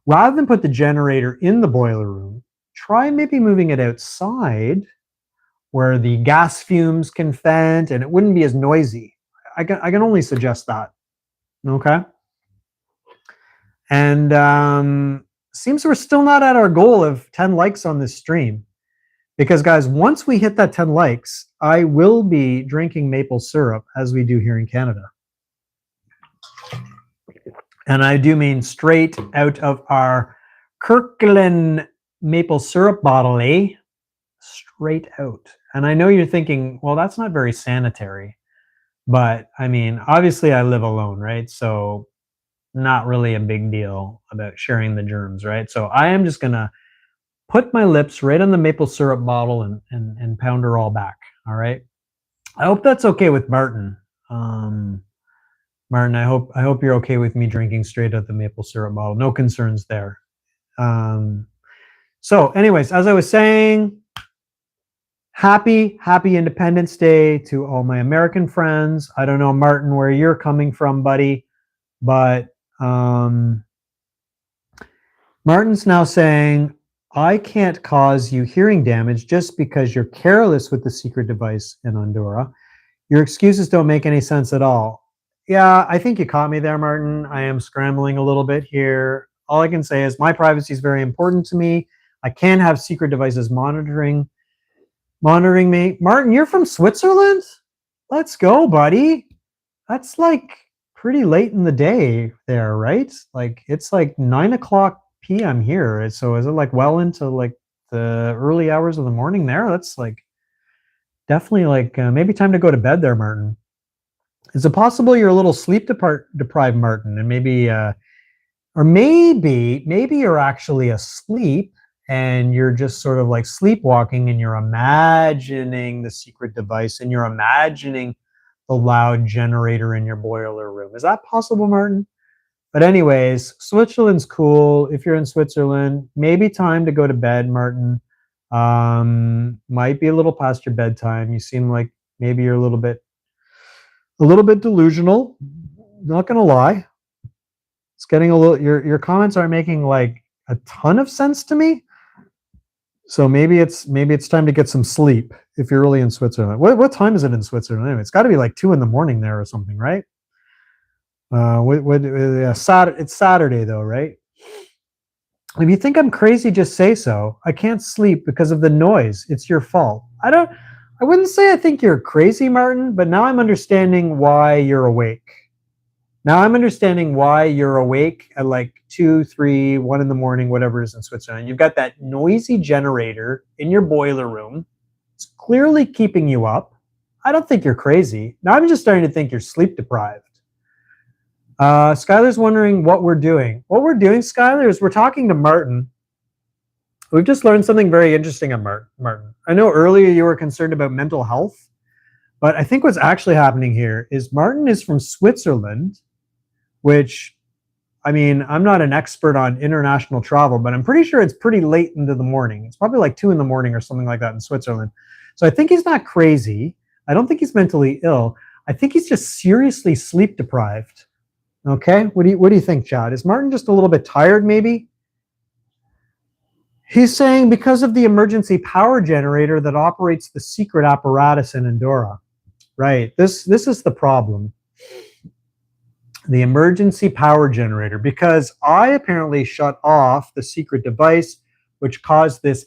Rather than put the generator in the boiler room, try maybe moving it outside where the gas fumes can vent and it wouldn't be as noisy. I can only suggest that. Okay. And seems we're still not at our goal of 10 likes on this stream. Because guys, once we hit that 10 likes, I will be drinking maple syrup as we do here in Canada. And I do mean straight out of our Kirkland maple syrup bottle, eh? Straight out. And I know you're thinking, well, that's not very sanitary. But I mean, obviously I live alone, right? So not really a big deal about sharing the germs, right? So I am just gonna put my lips right on the maple syrup bottle and pound her all back, all right? I hope that's okay with Martin. Martin, I hope you're okay with me drinking straight out the maple syrup bottle. No concerns there. So anyways, as I was saying, happy Independence Day to all my American friends. I don't know, Martin, where you're coming from, buddy, but Martin's now saying, I can't cause you hearing damage just because you're careless with the secret device in Andorra. Your excuses don't make any sense at all. Yeah, I think you caught me there, Martin. I am scrambling a little bit here. All I can say is my privacy is very important to me. I can't have secret devices monitoring me. Martin, you're from Switzerland? Let's go, buddy. That's like pretty late in the day there, right? Like it's like 9:00 p.m. here. So is it like well into like the early hours of the morning there? That's like definitely like maybe time to go to bed there, Martin. Is it possible you're a little sleep deprived, Martin? And maybe, or maybe you're actually asleep and you're just sort of like sleepwalking and you're imagining the secret device and you're imagining the loud generator in your boiler room. Is that possible, Martin? But anyways, Switzerland's cool. If you're in Switzerland, maybe time to go to bed, Martin. Might be a little past your bedtime. You seem like maybe you're a little bit delusional. Not gonna lie. It's getting a little. Your comments aren't making like a ton of sense to me. So maybe it's time to get some sleep if you're really in Switzerland. What time is it in Switzerland anyway? It's got to be like 2 a.m. there or something, right? It's Saturday though, right? If you think I'm crazy, just say so. I can't sleep because of the noise. It's your fault. I wouldn't say I think you're crazy, Martin, but now I'm understanding why you're awake. Now I'm understanding why you're awake at like 2, 3, 1 a.m, whatever it is in Switzerland. You've got that noisy generator in your boiler room. It's clearly keeping you up. I don't think you're crazy. Now I'm just starting to think you're sleep deprived. Skylar's wondering what we're doing. What we're doing, Skylar, is we're talking to Martin. We've just learned something very interesting on Martin. I know earlier you were concerned about mental health, but I think what's actually happening here is Martin is from Switzerland, which, I mean, I'm not an expert on international travel, but I'm pretty sure it's pretty late into the morning. It's probably like 2 a.m. or something like that in Switzerland. So I think he's not crazy. I don't think he's mentally ill. I think he's just seriously sleep deprived. Okay, what do you think, Chad? Is Martin just a little bit tired, maybe? He's saying because of the emergency power generator that operates the secret apparatus in Andorra. Right, this is the problem. The emergency power generator, because I apparently shut off the secret device, which caused this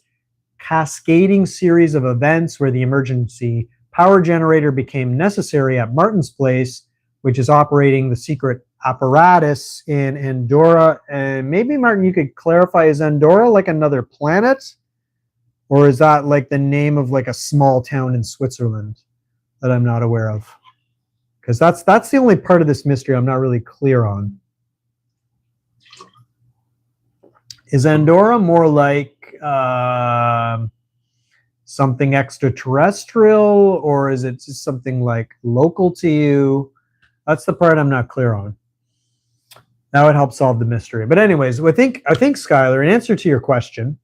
cascading series of events where the emergency power generator became necessary at Martin's place, which is operating the secret apparatus in Andorra. And maybe, Martin, you could clarify, is Andorra like another planet? Or is that like the name of like a small town in Switzerland that I'm not aware of? because that's the only part of this mystery I'm not really clear on. Is Andorra more like something extraterrestrial, or is it just something like local to you? That's the part I'm not clear on. That would help solve the mystery. But anyways, I think Skylar, in answer to your question,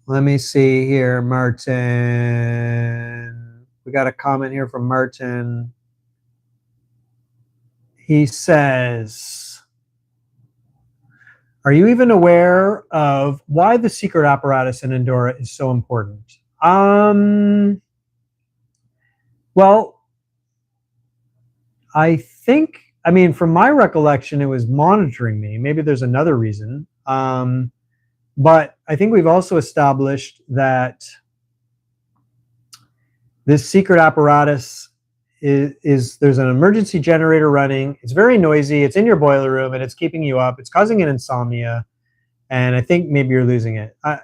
let me see here, Martin. We got a comment here from Martin. He says, are you even aware of why the secret apparatus in Andorra is so important? Well, I think, I mean, from my recollection, it was monitoring me. Maybe there's another reason. But I think we've also established that this secret apparatus is there's an emergency generator running. It's very noisy. It's in your boiler room, and it's keeping you up. It's causing an insomnia, and I think maybe you're losing it. I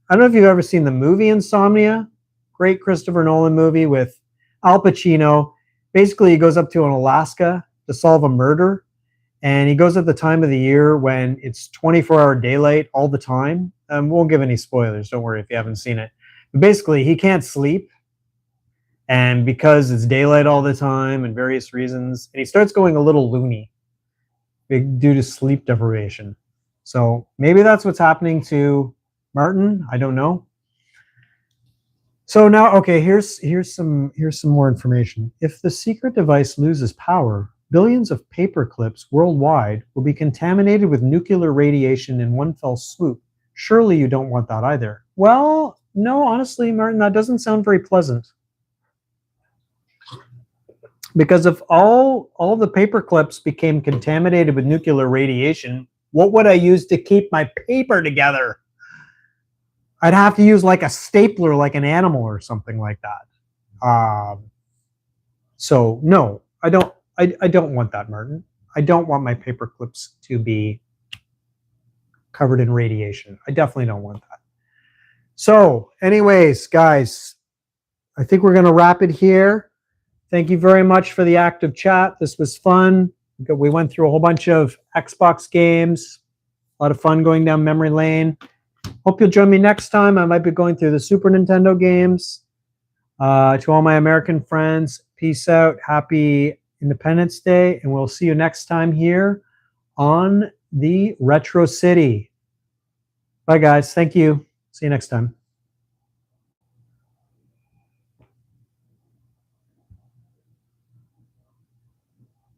don't know if you've ever seen the movie Insomnia, great Christopher Nolan movie with Al Pacino. Basically, he goes up to an Alaska to solve a murder, and he goes at the time of the year when it's 24-hour daylight all the time. Won't give any spoilers. Don't worry if you haven't seen it. But basically, he can't sleep. And because it's daylight all the time and various reasons, and he starts going a little loony due to sleep deprivation. So maybe that's what's happening to Martin. I don't know. So now, okay, here's some more information. If the secret device loses power, billions of paper clips worldwide will be contaminated with nuclear radiation in one fell swoop. Surely you don't want that either. Well, no, honestly, Martin, that doesn't sound very pleasant. Because if all the paper clips became contaminated with nuclear radiation, what would I use to keep my paper together? I'd have to use like a stapler, like an animal or something like that. So no, I don't want that, Martin. I don't want my paper clips to be covered in radiation. I definitely don't want that. So anyways, guys, I think we're going to wrap it here. Thank you very much for the active chat. This was fun. We went through a whole bunch of Xbox games. A lot of fun going down memory lane. Hope you'll join me next time. I might be going through the Super Nintendo games. To all my American friends, peace out. Happy Independence Day. And we'll see you next time here on the Retro City. Bye, guys. Thank you. See you next time.